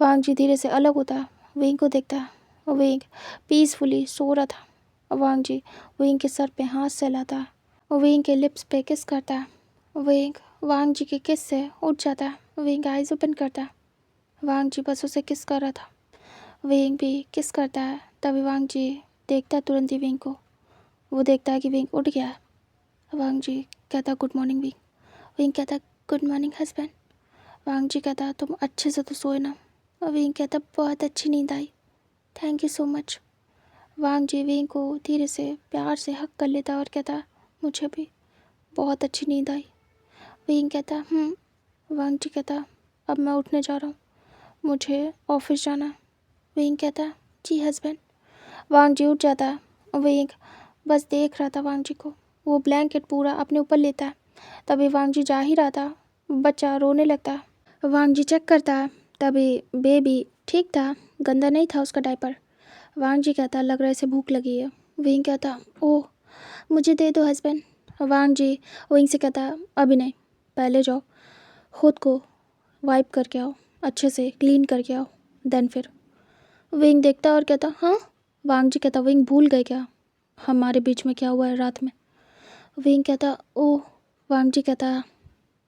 वांग जी धीरे से अलग होता है, विंग को देखता है। विंग पीसफुली सो रहा था। वांग जी विंग के सर पे हाथ सहलाता है, विंग के लिप्स पे किस करता है। विंग वांग जी के किस से उठ जाता है। विंग आइज़ ओपन करता है। वांग जी बस उसे किस कर रहा था। विंग भी किस करता है। तभी वांग जी देखता है तुरंत ही विंग को। वो देखता है कि विंग उठ गया है। वांग जी कहता गुड मॉर्निंग विंग। विंग कहता गुड मॉर्निंग हस्बैंड। वांग जी कहता तुम अच्छे से तो सोए ना। विंग कहता बहुत अच्छी नींद आई, thank you so much. Wang ji Wing को धीरे से प्यार से हक कर लेता और कहता मुझे भी बहुत अच्छी नींद आई। विंग कहता वांग जी कहता अब मैं उठने जा रहा हूँ, मुझे ऑफिस जाना है। विंग कहता जी हस्बैंड। वांग जी उठ जाता है। विंग बस देख रहा था वांग जी को। वो ब्लैंकेट पूरा अपने ऊपर लेता है। तभी वांग जी जा ही रहा था, बच्चा रोने लगता है। वांग जी चेक करता है, तभी बेबी ठीक था, गंदा नहीं था उसका डायपर। वांग जी कहता लग रहा है इसे भूख लगी है। विंग कहता ओह मुझे दे दो हस्बैंड। वांग जी विंग से कहता अभी नहीं, पहले जाओ खुद को वाइप करके आओ, अच्छे से क्लीन करके आओ, देन फिर। विंग देखता और कहता हाँ। वांग जी कहता विंग भूल गए क्या हमारे बीच में क्या हुआ है रात में। विंग कहता ओह। वांग जी कहता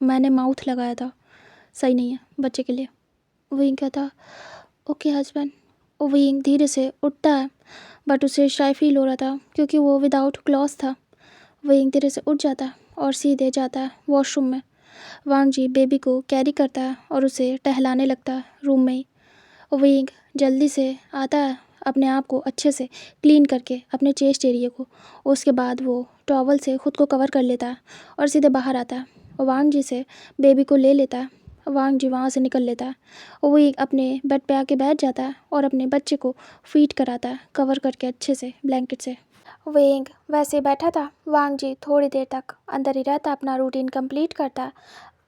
मैंने माउथ लगाया था, सही नहीं है बच्चे के लिए। विंग कहता ओके हस्बैंड। विंग धीरे से उठता है, बट उसे शाय फील हो रहा था क्योंकि वो विदाउट क्लॉथ था। विंग धीरे से उठ जाता है और सीधे जाता है वॉशरूम में। वांग जी बेबी को कैरी करता है और उसे टहलाने लगता है रूम में ही। विंग जल्दी से आता है अपने आप को अच्छे से क्लीन करके अपने चेस्ट एरिया को। उसके बाद वो टॉवल से खुद को कवर कर लेता है और सीधे बाहर आता है। वांग जी से बेबी को ले लेता है। वांग जी वहाँ से निकल लेता है। वो अपने बेड पे आके बैठ जाता है और अपने बच्चे को फीड कराता है कवर करके अच्छे से ब्लैंकेट से। विंग वैसे बैठा था। वांग जी थोड़ी देर तक अंदर ही रहता, अपना रूटीन कंप्लीट करता है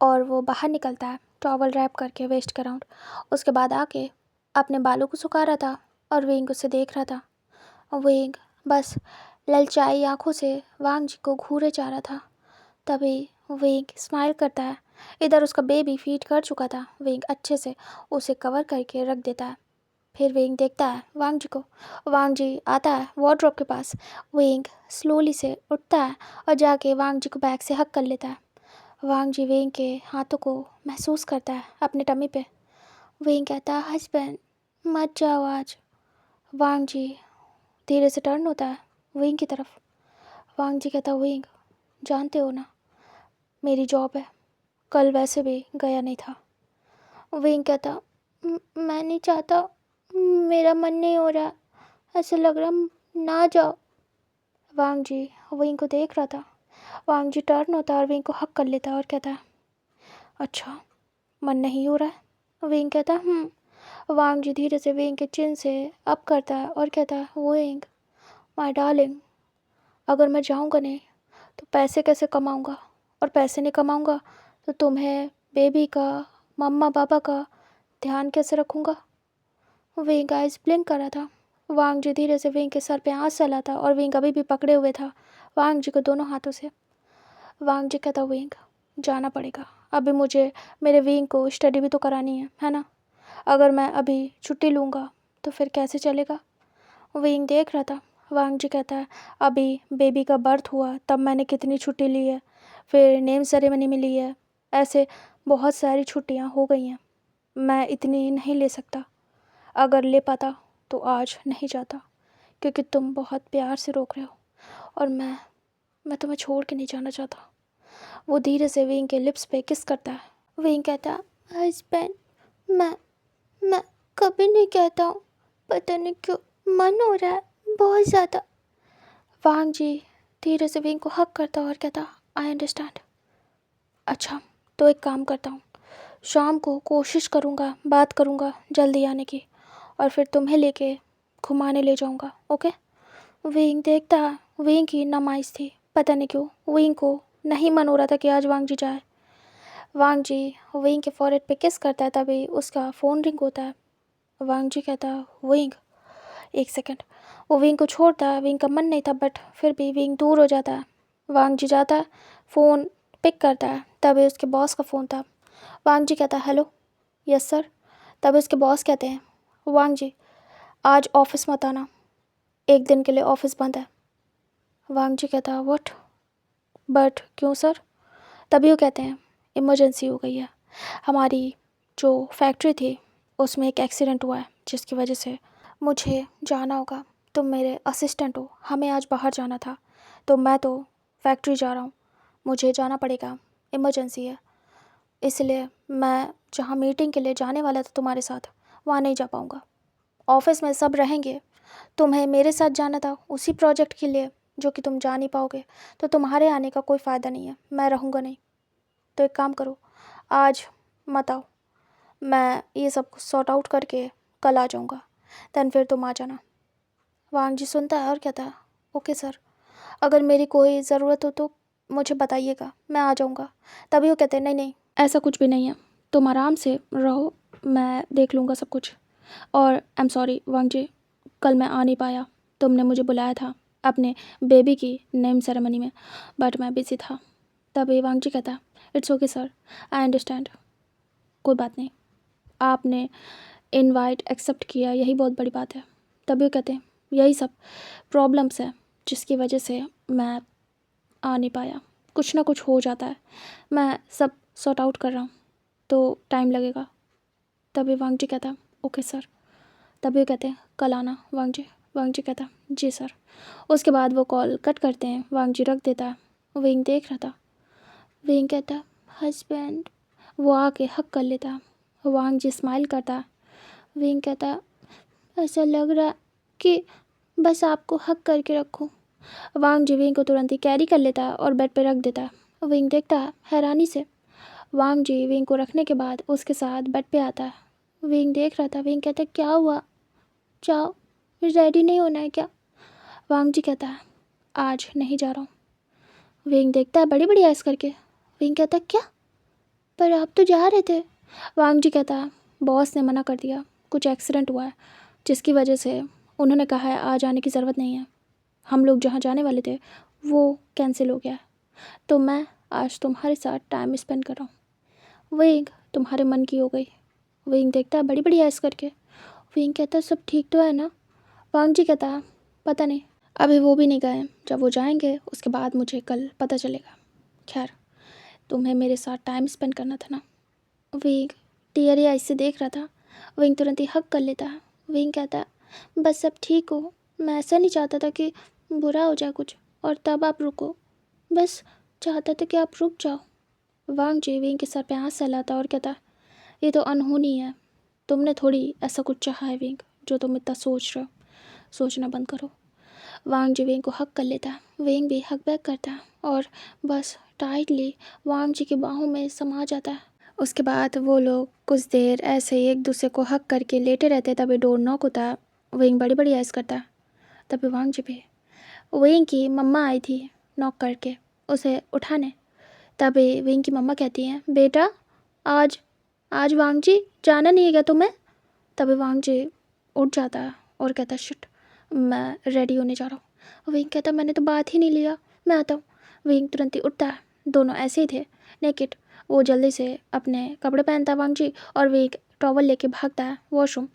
और वो बाहर निकलता है टॉवल रैप करके वेस्ट के राउंड। उसके बाद आके अपने बालों को सुखा रहा था और विंग उसे देख रहा था। विंग बस ललचाई आंखों से वांग जी को घूरे जा रहा था। तभी विंग स्माइल करता है। इधर उसका बेबी फीड कर चुका था। विंग अच्छे से उसे कवर करके रख देता है। फिर विंग देखता है वांग जी को। वांग जी आता है वार्डरोब के पास। विंग स्लोली से उठता है और जाके वांग जी को बैग से हक कर लेता है। वांग जी विंग के हाथों को महसूस करता है अपने टमी पे। विंग कहता है हस्बैंड मत जाओ आज। वांग जी धीरे से टर्न होता है विंग की तरफ। वांग जी कहता विंग जानते हो ना मेरी जॉब है, कल वैसे भी गया नहीं था। विंग कहता मैं नहीं चाहता, मेरा मन नहीं हो रहा, ऐसा लग रहा ना जाओ। वांग जी विंग को देख रहा था। वांग जी टर्न होता है और विंग को हक कर लेता है और कहता अच्छा मन नहीं हो रहा है। विंग कहता वांग जी धीरे से विंग के चिन से अप करता है और कहता विंग माय डार्लिंग, अगर मैं जाऊंगा नहीं तो पैसे कैसे कमाऊंगा, और पैसे नहीं कमाऊंगा तो तुम्हें बेबी का मम्मा पापा का ध्यान कैसे रखूंगा। विंग आइज ब्लिंक कर रहा था। वांग जी धीरे से विंग के सर पे हाथ सहलाता और विंग अभी भी पकड़े हुए था वांग जी को दोनों हाथों से। वांग जी कहता विंग जाना पड़ेगा, अभी मुझे मेरे विंग को स्टडी भी तो करानी है ना। अगर मैं अभी छुट्टी लूँगा तो फिर कैसे चलेगा। विंग देख रहा था। वांग जी कहता है अभी बेबी का बर्थ हुआ तब मैंने कितनी छुट्टी ली है, फिर नेम सेरेमनी में ली है, ऐसे बहुत सारी छुट्टियाँ हो गई हैं। मैं इतनी नहीं ले सकता। अगर ले पाता तो आज नहीं जाता, क्योंकि तुम बहुत प्यार से रोक रहे हो और मैं तुम्हें छोड़ के नहीं जाना चाहता। वो धीरे से विंग के लिप्स पे किस करता है। विंग कहता है हस्बैंड, मैं कभी नहीं कहता हूँ, पता नहीं क्यों मन हो रहा है बहुत ज़्यादा। वांग जी धीरे से विंग को हक करता और कहता आई अंडरस्टैंड। अच्छा तो एक काम करता हूँ, शाम को कोशिश करूँगा, बात करूँगा जल्दी आने की, और फिर तुम्हें लेके घुमाने ले जाऊँगा, ओके। विंग देखता विंग की नमाइश थी। पता नहीं क्यों विंग को नहीं मन हो रहा था कि आज वांग जी जाए। वांग जी विंग के फॉरहेड पे किस करता है, तभी उसका फ़ोन रिंग होता है। वांग जी कहता विंग एक सेकंड। वो विंग को छोड़ता है। विंग का मन नहीं था बट फिर भी विंग दूर हो जाता है। वांग जी जाता है, फ़ोन पिक करता है, तभी उसके बॉस का फ़ोन था। वांग जी कहता है हेलो, यस सर। तभी उसके बॉस कहते हैं वांग जी आज ऑफिस मत आना, एक दिन के लिए ऑफिस बंद है। वांग जी कहता है व्हाट, बट क्यों सर। तभी वो कहते हैं इमरजेंसी हो गई है, हमारी जो फैक्ट्री थी उसमें एक एक्सीडेंट हुआ है जिसकी वजह से मुझे जाना होगा। तुम मेरे असिस्टेंट हो, हमें आज बाहर जाना था तो मैं तो फैक्ट्री जा रहा हूँ, मुझे जाना पड़ेगा, इमरजेंसी है। इसलिए मैं जहाँ मीटिंग के लिए जाने वाला था तुम्हारे साथ, वहाँ नहीं जा पाऊँगा। ऑफिस में सब रहेंगे, तुम्हें मेरे साथ जाना था उसी प्रोजेक्ट के लिए जो कि तुम जा नहीं पाओगे, तो तुम्हारे आने का कोई फ़ायदा नहीं है, मैं रहूँगा नहीं। तो एक काम करो, आज मत आओ, मैं ये सब सॉर्ट आउट करके कल आ जाऊँगा, दैन फिर तुम आ जाना। वांग जी सुनता है और कहता है ओके सर, अगर मेरी कोई ज़रूरत हो तो मुझे बताइएगा, मैं आ जाऊँगा। तभी वो कहते हैं नहीं नहीं ऐसा कुछ भी नहीं है, तुम आराम से रहो, मैं देख लूँगा सब कुछ। और आई एम सॉरी वांग जी, कल मैं आ नहीं पाया, तुमने मुझे बुलाया था अपने बेबी की नेम सेरेमनी में बट मैं बिज़ी था। तभी वांग जी कहता है it's okay sir, I understand, कोई बात नहीं, आपने इनवाइट एक्सेप्ट किया यही बहुत बड़ी बात है। तभी वो कहते हैं यही सब प्रॉब्लम्स है जिसकी वजह से मैं आ नहीं पाया, कुछ ना कुछ हो जाता है, मैं सब सॉर्ट आउट कर रहा हूँ तो टाइम लगेगा। तभी वांग जी कहता ओके सर। तभी वो कहते हैं कल आना वांग जी। वांग जी कहता जी सर। उसके बाद वो कॉल कट करते हैं, वांग जी रख देता है। विंग देख रहा था। विंग कहता हस्बैंड, वो आके हक कर लेता। वांग जी स्माइल करता। विंग कहता ऐसा लग रहा कि बस आपको हक करके रखूं। वांग जी विंग को तुरंत ही कैरी कर लेता है और बेड पे रख देता है। विंग देखता है हैरानी से। वांग जी विंग को रखने के बाद उसके साथ बेड पे आता है। विंग देख रहा था। विंग कहता क्या हुआ, जाओ, रेडी नहीं होना है क्या। वांग जी कहता है आज नहीं जा रहा हूँ। विंग देखता है बड़ी बड़ी ऐस करके। विंग कहता क्या, पर आप तो जा रहे थे। वांग जी कहता है बॉस ने मना कर दिया, कुछ एक्सीडेंट हुआ है जिसकी वजह से उन्होंने कहा है आज आने की ज़रूरत नहीं है, हम लोग जहाँ जाने वाले थे वो कैंसिल हो गया है, तो मैं आज तुम्हारे साथ टाइम स्पेंड कर रहा हूँ। विंग तुम्हारे मन की हो गई। विंग देखता है बड़ी बड़ी ऐस करके। विंग कहता है सब ठीक तो है ना। वांग जी कहता है पता नहीं, अभी वो भी नहीं गए, जब वो जाएंगे उसके बाद मुझे कल पता चलेगा। खैर तुम्हें मेरे साथ टाइम स्पेंड करना था ना। विंग टीयरी आई से देख रहा था। विंग तुरंत ही हक कर लेता है। विंग कहता है बस सब ठीक हो, मैं ऐसा नहीं चाहता था कि बुरा हो जाए कुछ और तब आप रुको, बस चाहता था कि आप रुक जाओ। वांग जी विंग के सर पे हाथ सहलाता और कहता ये तो अनहोनी है, तुमने थोड़ी ऐसा कुछ चाहा है विंग जो तुम इतना सोच रहे हो, सोचना बंद करो। वांग जी विंग को हक कर लेता है। विंग भी हक बैक करता है और बस टाइटली वांग जी की बाहों में समा जाता है। उसके बाद वो लोग कुछ देर ऐसे ही एक दूसरे को हक करके लेटे रहते। तभी डोर नॉक होता है। विंग बड़ी बड़ी ऐस करता है। तभी वांग जी भी, विंग की मम्मा आई थी नॉक करके उसे उठाने। तभी विंग की मम्मा कहती हैं बेटा आज आज वांग जी जाना नहीं है क्या तुम्हें। तभी वांग जी उठ जाता है और कहता है शिट, मैं रेडी होने जा रहा हूँ। विंग कहता मैंने तो बात ही नहीं लिया, मैं आता हूँ। विंग तुरंत ही उठता है, दोनों ऐसे ही थे नेकेड। वो जल्दी से अपने कपड़े पहनता है वांग जी, और वे एक टॉवल लेके भागता है वॉशरूम।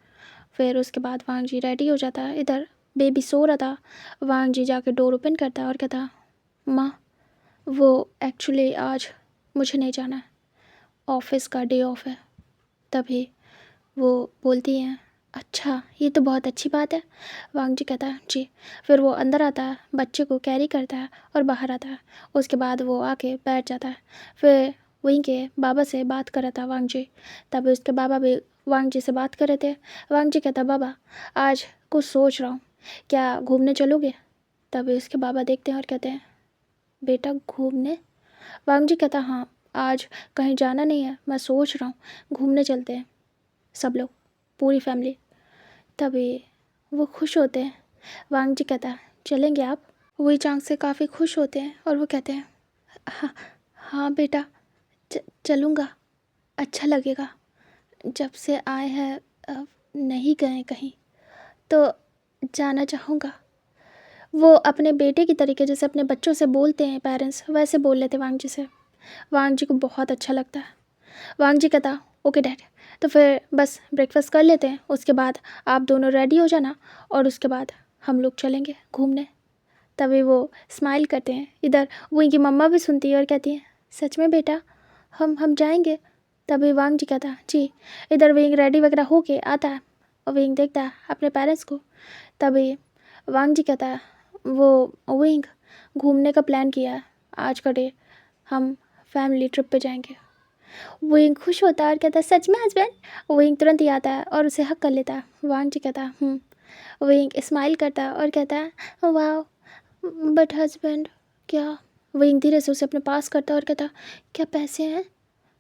फिर उसके बाद वांग जी रेडी हो जाता है। इधर बेबी सो रहा था। वांग जी जाके डोर ओपन करता है और कहता, माँ वो एक्चुअली आज मुझे नहीं जाना है, ऑफिस का डे ऑफ है। तभी वो बोलती हैं, अच्छा ये तो बहुत अच्छी बात है। वांग जी कहता है जी। फिर वो अंदर आता है, बच्चे को कैरी करता है और बाहर आता है। उसके बाद वो आके बैठ जाता है। फिर वहीं के बाबा से बात कर रहा था वांग जी। तभी उसके बाबा भी वांग जी से बात कर रहे थे। वांग जी कहता, बाबा आज कुछ सोच रहा हूँ, क्या घूमने चलोगे? तभी उसके बाबा देखते हैं और कहते हैं, बेटा घूमने? वांग जी कहता, हाँ आज कहीं जाना नहीं है, मैं सोच रहा हूँ घूमने चलते हैं सब लोग, पूरी फैमिली। तभी वो खुश होते हैं। वांग जी कहता है, चलेंगे आप? वही चांग से काफ़ी खुश होते हैं और वो कहते हैं, हाँ हाँ बेटा, चलूँगा, अच्छा लगेगा। जब से आए हैं नहीं गए कहीं, तो जाना चाहूँगा। वो अपने बेटे की तरीके जैसे अपने बच्चों से बोलते हैं पेरेंट्स, वैसे बोल लेते वांग जी से। वांग जी को बहुत अच्छा लगता है। वांग जी कहता, ओके डैड, तो फिर बस ब्रेकफास्ट कर लेते हैं, उसके बाद आप दोनों रेडी हो जाना और उसके बाद हम लोग चलेंगे घूमने। तभी वो स्माइल करते हैं। इधर वो इनकी मम्मा भी सुनती है और कहती है, सच में बेटा हम जाएंगे? तभी वांग जी कहता, जी। इधर विंग रेडी वगैरह होके आता है और विंग देखता है अपने पेरेंट्स को। तभी वांग जी कहता है, वो विंग घूमने का प्लान किया है, आज का डे हम फैमिली ट्रिप पे जाएंगे। विंग खुश होता है और कहता है, सच में हस्बैंड? विंग तुरंत ही आता है और उसे हक कर लेता है। वांग जी कहता है विंग स्माइल करता है और कहता है, वाह बट हस्बैंड क्या? विंग धीरे से उसे अपने पास करता है और कहता, क्या पैसे हैं?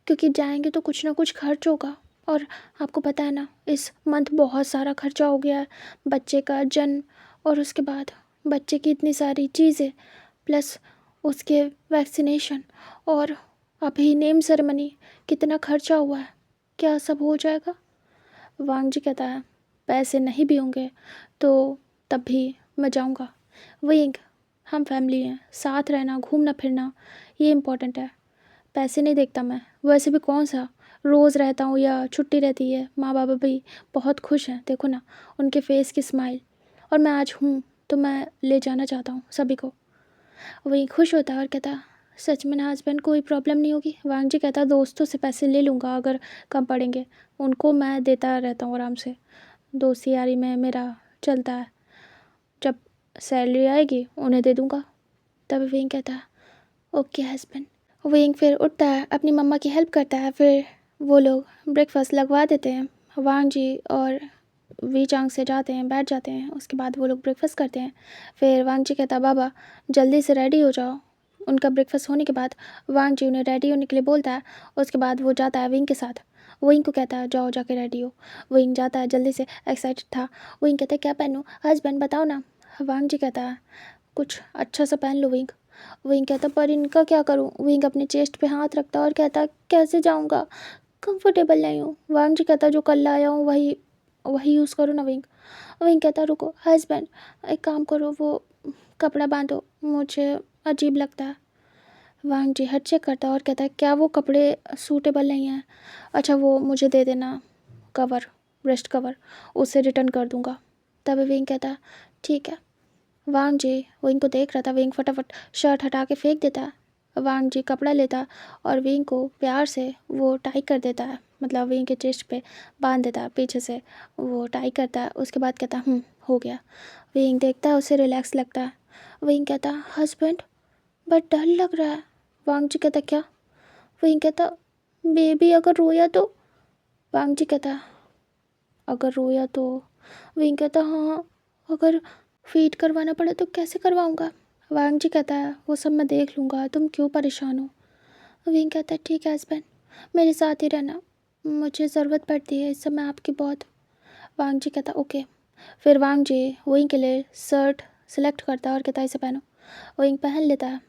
क्योंकि जाएंगे तो कुछ ना कुछ खर्च होगा, और आपको पता है ना इस मंथ बहुत सारा खर्चा हो गया है, बच्चे का जन्म और उसके बाद बच्चे की इतनी सारी चीज़ें, प्लस उसके वैक्सीनेशन, और अभी नेम सेरेमनी, कितना खर्चा हुआ है, क्या सब हो जाएगा? वांग जी कहता है, पैसे नहीं भी होंगे तो तब भी मैं जाऊंगा। विंग हम फैमिली हैं, साथ रहना घूमना फिरना ये इम्पोर्टेंट है, पैसे नहीं देखता मैं। वैसे भी कौन सा रोज़ रहता हूँ या छुट्टी रहती है, माँ बाबा भी बहुत खुश हैं, देखो ना उनके फेस की स्माइल, और मैं आज हूँ तो मैं ले जाना चाहता हूँ सभी को। वही खुश होता है और कहता, सच में ना हस्बैंड कोई प्रॉब्लम नहीं होगी? वांग जी कहता, दोस्तों से पैसे ले लूँगा अगर कम पड़ेंगे, उनको मैं देता रहता हूँ आराम से, दोस्ती यारी में मेरा चलता है, जब सैलरी आएगी उन्हें दे दूँगा। तभी विंग कहता है, ओके हस्बैंड। विंग फिर उठता है, अपनी मम्मा की हेल्प करता है। फिर वो लोग ब्रेकफास्ट लगवा देते हैं। वांग जी और वी चांग से जाते हैं, बैठ जाते हैं, उसके बाद वो लोग ब्रेकफास्ट करते हैं। फिर वांग जी कहता, बाबा जल्दी से रेडी हो जाओ। उनका ब्रेकफास्ट होने के बाद वांग जी उन्हें रेडी होने के लिए बोलता है। उसके बाद वो जाता है विंग के साथ। विंग को कहता है, जाओ जाके रेडी हो। विंग जाता है जल्दी से, एक्साइटेड था। विंग कहता है, क्या पहनूँ हस्बैंड बताओ ना। वांग जी कहता है, कुछ अच्छा सा पहन लो विंग। विंग कहता, पर इनका क्या करूँ? विंग अपने चेस्ट पे हाथ रखता और कहता, कैसे जाऊँगा, कंफर्टेबल नहीं हूँ। वांग जी कहता, जो कल लाया हूँ वही वही यूज़ करो ना विंग। विंग कहता, रुको हस्बैंड, एक काम करो, वो कपड़ा बांधो, मुझे अजीब लगता है। वांग जी हेड चेक करता और कहता है, क्या वो कपड़े सूटेबल नहीं हैं? अच्छा वो मुझे दे देना कवर, ब्रेस्ट कवर, उसे रिटर्न कर दूँगा। तभी विंग कहता, ठीक है। वांग जी विंग को देख रहा था। विंग फटाफट शर्ट हटा के फेंक देता है। वांग जी कपड़ा लेता और विंग को प्यार से वो टाई कर देता है, मतलब विंग के चेस्ट पे बांध देता है, पीछे से वो टाई करता है। उसके बाद कहता हो गया। विंग देखता है, उसे रिलैक्स लगता है। विंग कहता, हस्बैंड बट डर लग रहा है। वांग जी कहता, क्या? विंग कहता, बेबी अगर रोया तो? वांग जी कहता, अगर रोया तो? विंग कहता, हाँ अगर फीड करवाना पड़े तो कैसे करवाऊँगा? वांग जी कहता है, वो सब मैं देख लूँगा, तुम क्यों परेशान हो? विंग कहता है, ठीक है हस्बैंड, मेरे साथ ही रहना, मुझे ज़रूरत पड़ती है इस समय आपकी बहुत। वांग जी कहता, ओके। फिर वांग जी विंग के लिए शर्ट सेलेक्ट करता है और कहता है, इसे पहनो। विंग पहन लेता है।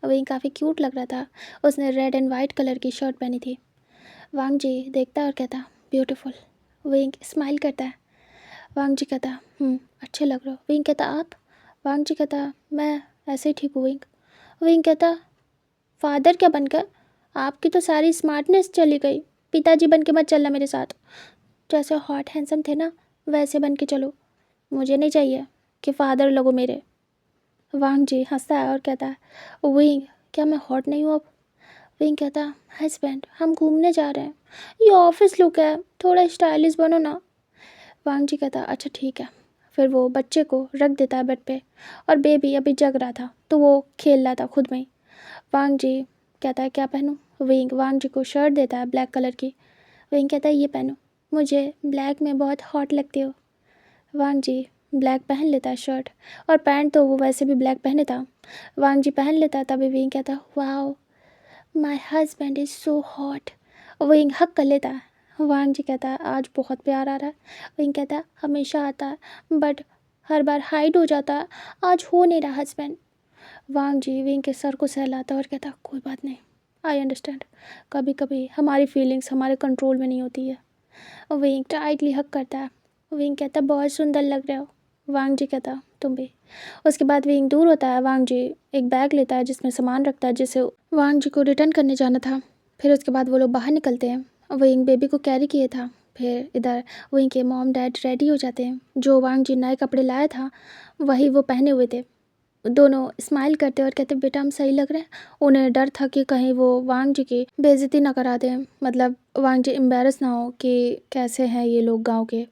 विंग काफ़ी क्यूट लग रहा था, उसने रेड एंड वाइट कलर की शर्ट पहनी थी। वांग जी देखता है और कहता, ब्यूटीफुल। विंग स्माइल करता है। वांग जी कहता, अच्छे लग रहे हो। विंग कहता, आप? वांग जी कहता, मैं ऐसे ही ठीक हूँ विंग। विंग कहता, फादर क्या बनकर? आपकी तो सारी स्मार्टनेस चली गई। पिताजी बन के मत चलना मेरे साथ। जैसे हॉट हैंडसम थे ना वैसे बन के चलो। मुझे नहीं चाहिए कि फादर लगो मेरे। वांग जी हंसता है और कहता है विंग क्या मैं हॉट नहीं हूँ अब? विंग कहता है हस्बैंड हम घूमने जा रहे हैं, ये ऑफिस लुक है, थोड़ा स्टाइलिश बनो ना। वांग जी कहता है अच्छा ठीक है। फिर वो बच्चे को रख देता है बेड पे और बेबी अभी जग रहा था तो वो खेल रहा था खुद में ही। वांग जी कहता है क्या पहनूं? विंग वांग जी को शर्ट देता है ब्लैक कलर की। विंग कहता है ये पहनो, मुझे ब्लैक में बहुत हॉट लगती हो। वांग जी ब्लैक पहन लेता है शर्ट और पैंट तो वो वैसे भी ब्लैक पहने था। वांग जी पहन लेता है तभी विंग कहता है wow my husband is so hot. Wing हक कर लेता है। वांग जी कहता है आज बहुत प्यार आ रहा है। विंग कहता है हमेशा आता है बट हर बार हाइड हो जाता है, आज हो नहीं रहा हस्बैंड। वांग जी विंग के सर को सहलाता है और कहता है कोई बात नहीं, आई अंडरस्टैंड, कभी कभी हमारी फीलिंग्स हमारे कंट्रोल में नहीं होती है। विंग टाइटली हक करता है। विंग कहता बहुत सुंदर लग रहे हो। वांग जी कहता तुम भी। उसके बाद विंग दूर होता है। वांग जी एक बैग लेता है जिसमें सामान रखता है जिसे वांग जी को रिटर्न करने जाना था। फिर उसके बाद वो लोग बाहर निकलते हैं। विंग बेबी को कैरी किए था। फिर इधर विंग के मॉम डैड रेडी हो जाते हैं। जो वांग जी नए कपड़े लाया था वही वो पहने हुए थे। दोनों स्माइल करते और कहते बेटा हम सही लग रहे हैं। उन्हें डर था कि कहीं वो वांग जी की बेइज्जती ना करा दें, मतलब वांग जी एम्बेरस ना हो कि कैसे हैं ये लोग गांव के।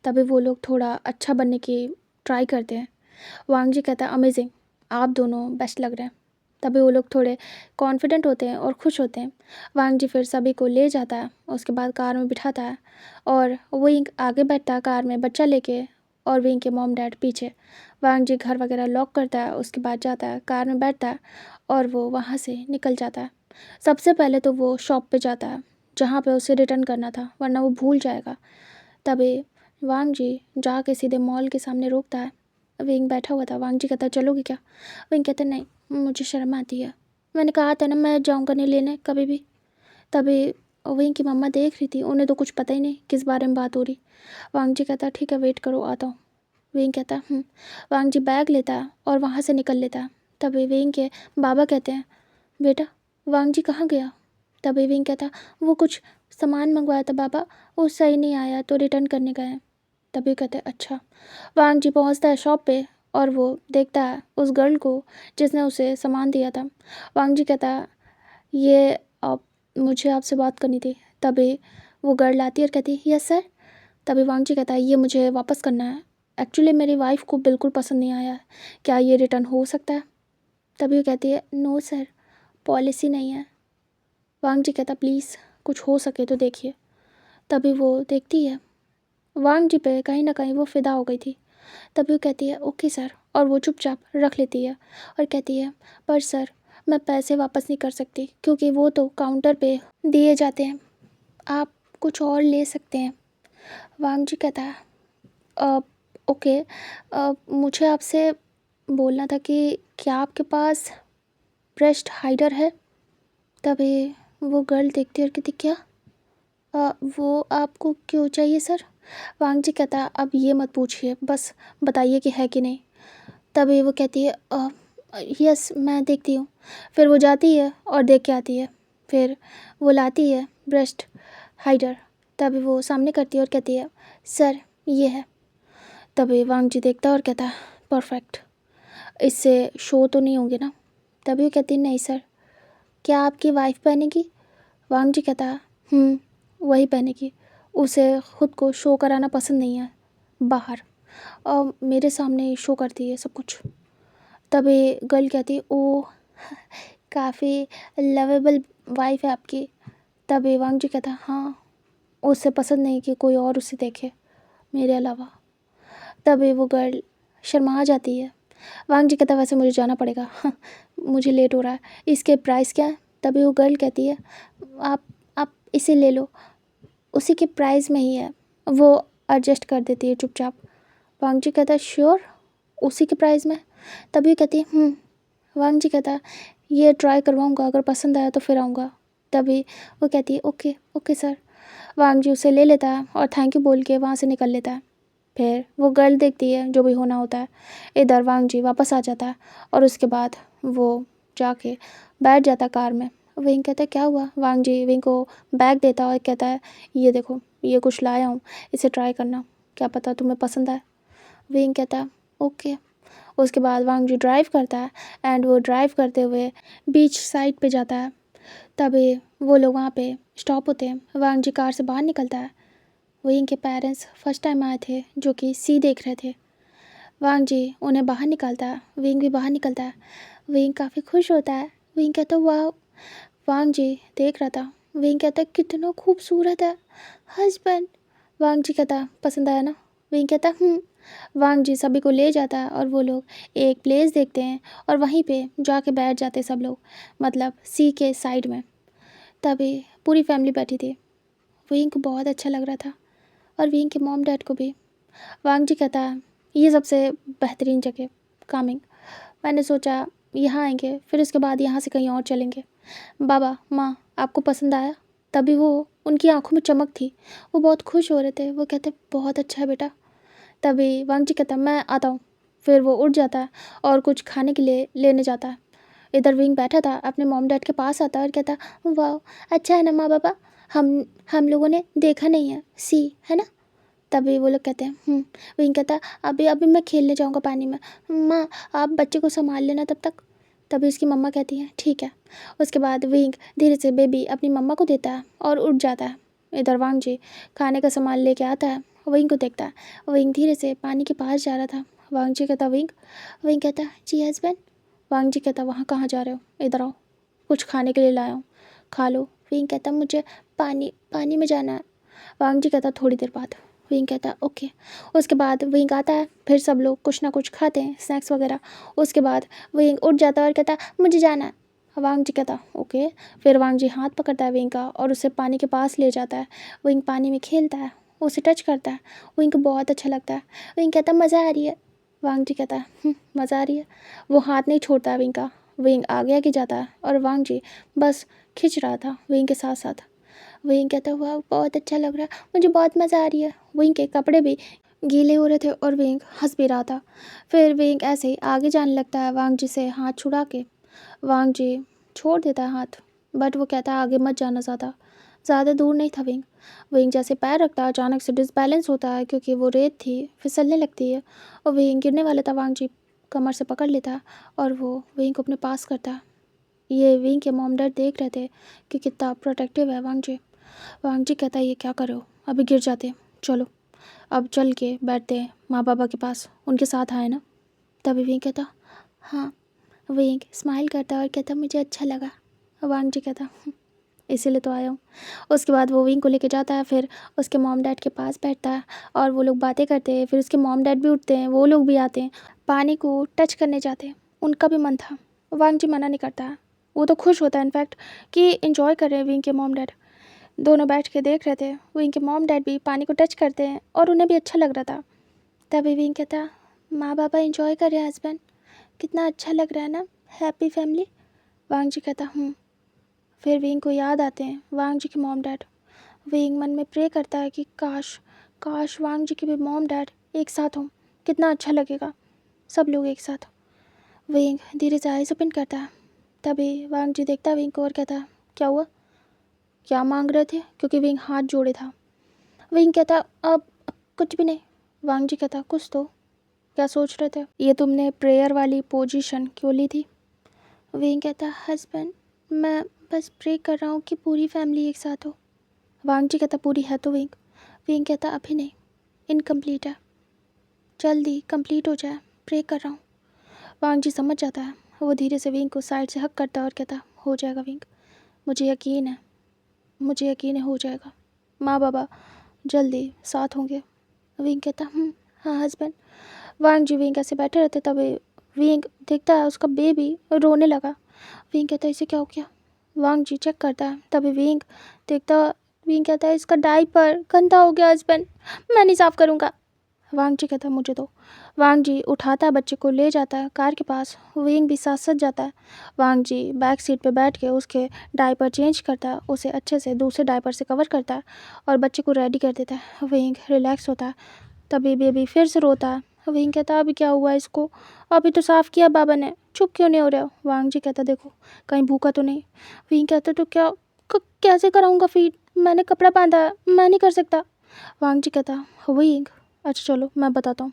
तभी वो लोग थोड़ा अच्छा बनने की ट्राई करते हैं। वांग जी कहता है अमेजिंग, आप दोनों बेस्ट लग रहे हैं। तभी वो लोग थोड़े कॉन्फिडेंट होते हैं और खुश होते हैं। वांग जी फिर सभी को ले जाता है, उसके बाद कार में बिठाता है और विंग आगे बैठता है कार में बच्चा लेके और विंग के मॉम डैड पीछे। वांग जी घर वगैरह लॉक करता है, उसके बाद जाता है कार में बैठता है और वो वहाँ से निकल जाता है। सबसे पहले तो वो शॉप पे जाता है जहाँ पे उसे रिटर्न करना था, वरना वो भूल जाएगा। तभी वांग जी जाके सीधे मॉल के सामने रोकता है। विंग बैठा हुआ था। वांग जी कहता चलोगे क्या? विंग कहता नहीं, मुझे शर्म आती है, मैंने कहा था ना मैं जाऊँगा नहीं लेने कभी भी। तभी विंग की मम्मा देख रही थी, उन्हें तो कुछ पता ही नहीं किस बारे में बात हो रही। वांग जी कहता ठीक है वेट करो आता हूँ। विंग कहता वांग जी बैग लेता है और वहाँ से निकल लेता है। तभी विंग के बाबा कहते हैं बेटा वांग जी कहाँ गया? तभी विंग कहता वो कुछ सामान मंगवाया था बाबा, वो सही नहीं आया तो रिटर्न करने गए हैं। तभी कहते अच्छा। वांग जी पहुँचता है शॉप पे और वो देखता है उस गर्ल को जिसने उसे सामान दिया था। वांग जी कहता ये आप मुझे आपसे बात करनी थी। तभी वो गर्ल आती है और कहती है यस सर। तभी वांग जी कहता है ये मुझे वापस करना है, एक्चुअली मेरी वाइफ को बिल्कुल पसंद नहीं आया है, क्या ये रिटर्न हो सकता है? तभी वो कहती है नो सर, पॉलिसी नहीं है। वांग जी कहता प्लीज़ कुछ हो सके तो देखिए। तभी वो देखती है वांग जी पे कहीं ना कहीं वो फ़िदा हो गई थी। तभी वो कहती है ओके सर और वो चुपचाप रख लेती है और कहती है पर सर मैं पैसे वापस नहीं कर सकती क्योंकि वो तो काउंटर पे दिए जाते हैं, आप कुछ और ले सकते हैं। वांग जी कहता है ओके, मुझे आपसे बोलना था कि क्या आपके पास ब्रेस्ट हाइडर है? तभी वो गर्ल देखती है और कहती क्या? वो आपको क्यों चाहिए सर? वांग जी कहता अब ये मत पूछिए, बस बताइए कि है कि नहीं। तभी वो कहती है यस मैं देखती हूँ। फिर वो जाती है और देख के आती है। फिर वो लाती है ब्रेस्ट हाइडर। तभी वो सामने करती है और कहती है सर ये है। तभी वांग जी देखता है और कहता है परफेक्ट, इससे शो तो नहीं होंगे ना? तभी वो कहती है नहीं सर, क्या आपकी वाइफ पहनेगी? वांग जी कहता है वही पहनेगी, उसे खुद को शो कराना पसंद नहीं है बाहर, और मेरे सामने शो करती है सब कुछ। तभी गर्ल कहती है ओ काफ़ी लवेबल वाइफ है आपकी। तभी वांग जी कहता हाँ, उसे पसंद नहीं कि कोई और उसे देखे मेरे अलावा। तभी वो गर्ल शर्मा जाती है। वांग जी कहता वैसे मुझे जाना पड़ेगा मुझे लेट हो रहा है, इसके प्राइस क्या है? तभी वो गर्ल कहती है आप इसे ले लो, उसी के प्राइस में ही है। वो एडजस्ट कर देती है चुपचाप। वांग जी कहता श्योर उसी के प्राइस में? तभी कहती है वांग जी कहता ये ट्राई करवाऊँगा, अगर पसंद आया तो फिर आऊँगा। तभी वो कहती है ओके ओके सर। वांग जी उसे ले लेता है और थैंक यू बोल के वहाँ से निकल लेता है। फिर वो गर्ल देखती है जो भी होना होता है। इधर वांग जी वापस आ जाता है और उसके बाद वो जाके बैठ जाता कार में। विंग कहता है क्या हुआ। वांग जी विंग को बैग देता है और कहता है ये देखो, ये कुछ लाया हूँ, इसे ट्राई करना, क्या पता तुम्हें पसंद आए। विंग कहता है ओके। उसके बाद वांग जी ड्राइव करता है एंड वो ड्राइव करते हुए बीच साइड पे जाता है। तभी वो लोग वहाँ पे स्टॉप होते हैं। वांग जी कार से बाहर निकलता है। विंग के पेरेंट्स फर्स्ट टाइम आए थे जो कि सी देख रहे थे। वांग जी उन्हें बाहर निकालता है, विंग भी बाहर निकलता है। विंग काफ़ी खुश होता है। विंग कहता है वाह। वांग जी देख रहा था। विंग कहता है कितना खूबसूरत है हस्बैंड। वांग जी कहता पसंद आया ना। विंग कहता वांग जी सभी को ले जाता है और वो लोग एक प्लेस देखते हैं और वहीं पे जाके बैठ जाते सब लोग, मतलब सी के साइड में। तभी पूरी फैमिली बैठी थी। विंग को बहुत अच्छा लग रहा था और विंग के मॉम डैड को भी। वांग जी कहता है ये सबसे बेहतरीन जगह कामिंग, मैंने सोचा यहाँ आएंगे, फिर उसके बाद यहाँ से कहीं और चलेंगे। बाबा माँ आपको पसंद आया। तभी वो उनकी आंखों में चमक थी, वो बहुत खुश हो रहे थे। वो कहते बहुत अच्छा है बेटा। तभी वांग जी कहता मैं आता हूँ। फिर वो उठ जाता है और कुछ खाने के लिए लेने जाता है। इधर विंग बैठा था अपने मॉम डैड के पास आता है और कहता वाह अच्छा है ना माँ बाबा, हम लोगों ने देखा नहीं है सी, है ना। तभी वो लोग कहते हैं विंग कहता अभी अभी मैं खेलने जाऊँगा पानी में, माँ आप बच्चे को संभाल लेना तब तक। तभी उसकी मम्मा कहती है ठीक है। उसके बाद विंग धीरे से बेबी अपनी मम्मा को देता है और उठ जाता है। इधर वांग जी खाने का सामान लेके आता है, विंग को देखता है। विंग धीरे से पानी के पास जा रहा था। वांग जी कहता विंग। विंग कहता जी हस्बैंड। वांग जी कहता वहाँ कहाँ जा रहे हो, इधर आओ, कुछ खाने के लिए लाया हूँ, खा लो। विंग कहता मुझे पानी में जाना है। वांग जी कहता थोड़ी देर बाद। विंग कहता ओके। उसके बाद विंग आता है, फिर सब लोग कुछ ना कुछ खाते हैं स्नैक्स वगैरह। उसके बाद विंग उठ जाता है और कहता मुझे जाना है। वांग जी कहता ओके। फिर वांग जी हाथ पकड़ता है विंग का और उसे पानी के पास ले जाता है। विंग पानी में खेलता है, उसे टच करता है। विंग को बहुत अच्छा लगता है। विंग कहता मज़ा आ रही है। वांग जी कहता है मज़ा आ रही है। वो हाथ नहीं छोड़ता है विंग का। विंग आगे आगे जाता है और वांग जी बस खिंच रहा था विंग के साथ साथ। विंग कहता वाह बहुत अच्छा लग रहा है, मुझे बहुत मज़ा आ रही है। विंग के कपड़े भी गीले हो रहे थे और विंग हंस भी रहा था। फिर विंग ऐसे ही आगे जाने लगता है वांग जी से हाथ छुड़ा के। वांग जी छोड़ देता है हाथ, बट वो कहता है आगे मत जाना, ज़्यादा दूर नहीं था विंग। विंग जैसे पैर रखता है अचानक से डिसबैलेंस होता है क्योंकि वो रेत थी, फिसलने लगती है और विंग गिरने वाला था। वांग जी कमर से पकड़ लेता है और वो विंग को अपने पास करता है। ये विंग के मॉम डैड देख रहे थे कि कितना प्रोटेक्टिव है वांग जी। वांग जी कहता है ये क्या कर रहे हो, अभी गिर जाते, चलो अब चल के बैठते हैं माँ बाबा के पास, उनके साथ आए ना। तभी विंग कहता हाँ। विंग स्माइल करता है और कहता मुझे अच्छा लगा। वांग जी कहता इसीलिए तो आया हूँ। उसके बाद वो विंग को लेके जाता है, फिर उसके मॉम डैड के पास बैठता है और वो लोग बातें करते हैं। फिर उसके मॉम डैड भी उठते हैं, वो लोग भी आते हैं, पानी को टच करने जाते हैं। उनका भी मन था, वांग जी मना नहीं करता है, वो तो खुश होता है इनफैक्ट कि इन्जॉय कर रहे हैं। विंग के मॉम डैड दोनों बैठ के देख रहे थे। विंग के मॉम डैड भी पानी को टच करते हैं और उन्हें भी अच्छा लग रहा था। तभी विंग कहता माँ बाबा एंजॉय कर रहे हैं हस्बैंड, कितना अच्छा लग रहा है ना, हैप्पी फैमिली। वांग जी कहता फिर विंग को याद आते हैं वांग जी के मॉम डैड। विंग मन में प्रे करता है कि काश काश वांग जी के भी मॉम डैड एक साथ हों, कितना अच्छा लगेगा सब लोग एक साथ। विंग धीरे से आइज ओपन करता है। तभी वांग जी देखता है विंग को और कहता क्या हुआ, क्या मांग रहे थे, क्योंकि विंग हाथ जोड़े था। विंग कहता अब कुछ भी नहीं। वांग जी कहता कुछ तो, क्या सोच रहे थे, ये तुमने प्रेयर वाली पोजीशन क्यों ली थी। विंग कहता हस्बैंड मैं बस प्रे कर रहा हूँ कि पूरी फैमिली एक साथ हो। वांग जी कहता पूरी है तो विंग। विंग कहता अभी नहीं, इनकम्प्लीट है, जल्दी कंप्लीट हो जाए, प्रे कर रहा हूँ। वांग जी समझ जाता है। वो धीरे से विंग को साइड से हक करता है और कहता हो जाएगा विंग, मुझे यकीन है, मुझे यकीन है हो जाएगा, माँ बाबा जल्दी साथ होंगे। विंग कहता हाँ हस्बैंड। वांग जी विंग ऐसे बैठे रहते, तभी विंग देखता है उसका बेबी रोने लगा। विंग कहता है इसे क्या हो गया। वांग जी चेक करता है, तभी विंग देखता, विंग कहता है इसका डायपर गंदा हो गया हस्बैंड, मैं नहीं साफ़ करूँगा। वांग जी कहता मुझे दो। वांग जी उठाता है बच्चे को, ले जाता है कार के पास। विंग भी साथ साथ जाता है। वांग जी बैक सीट पे बैठ के उसके डायपर चेंज करता है, उसे अच्छे से दूसरे डायपर से कवर करता है और बच्चे को रेडी कर देता है। विंग रिलैक्स होता है। तभी बेबी फिर से रोता है। विंग कहता अभी क्या हुआ इसको, अभी तो साफ़ किया बाबा ने, चुप क्यों नहीं हो रहे हो। वांग जी कहता देखो कहीं भूखा तो नहीं। विंग कहता तो कैसे कराऊँगा फीड, मैंने कपड़ा बांधा है, मैं नहीं कर सकता। वांग जी कहता विंग अच्छा चलो मैं बताता हूँ,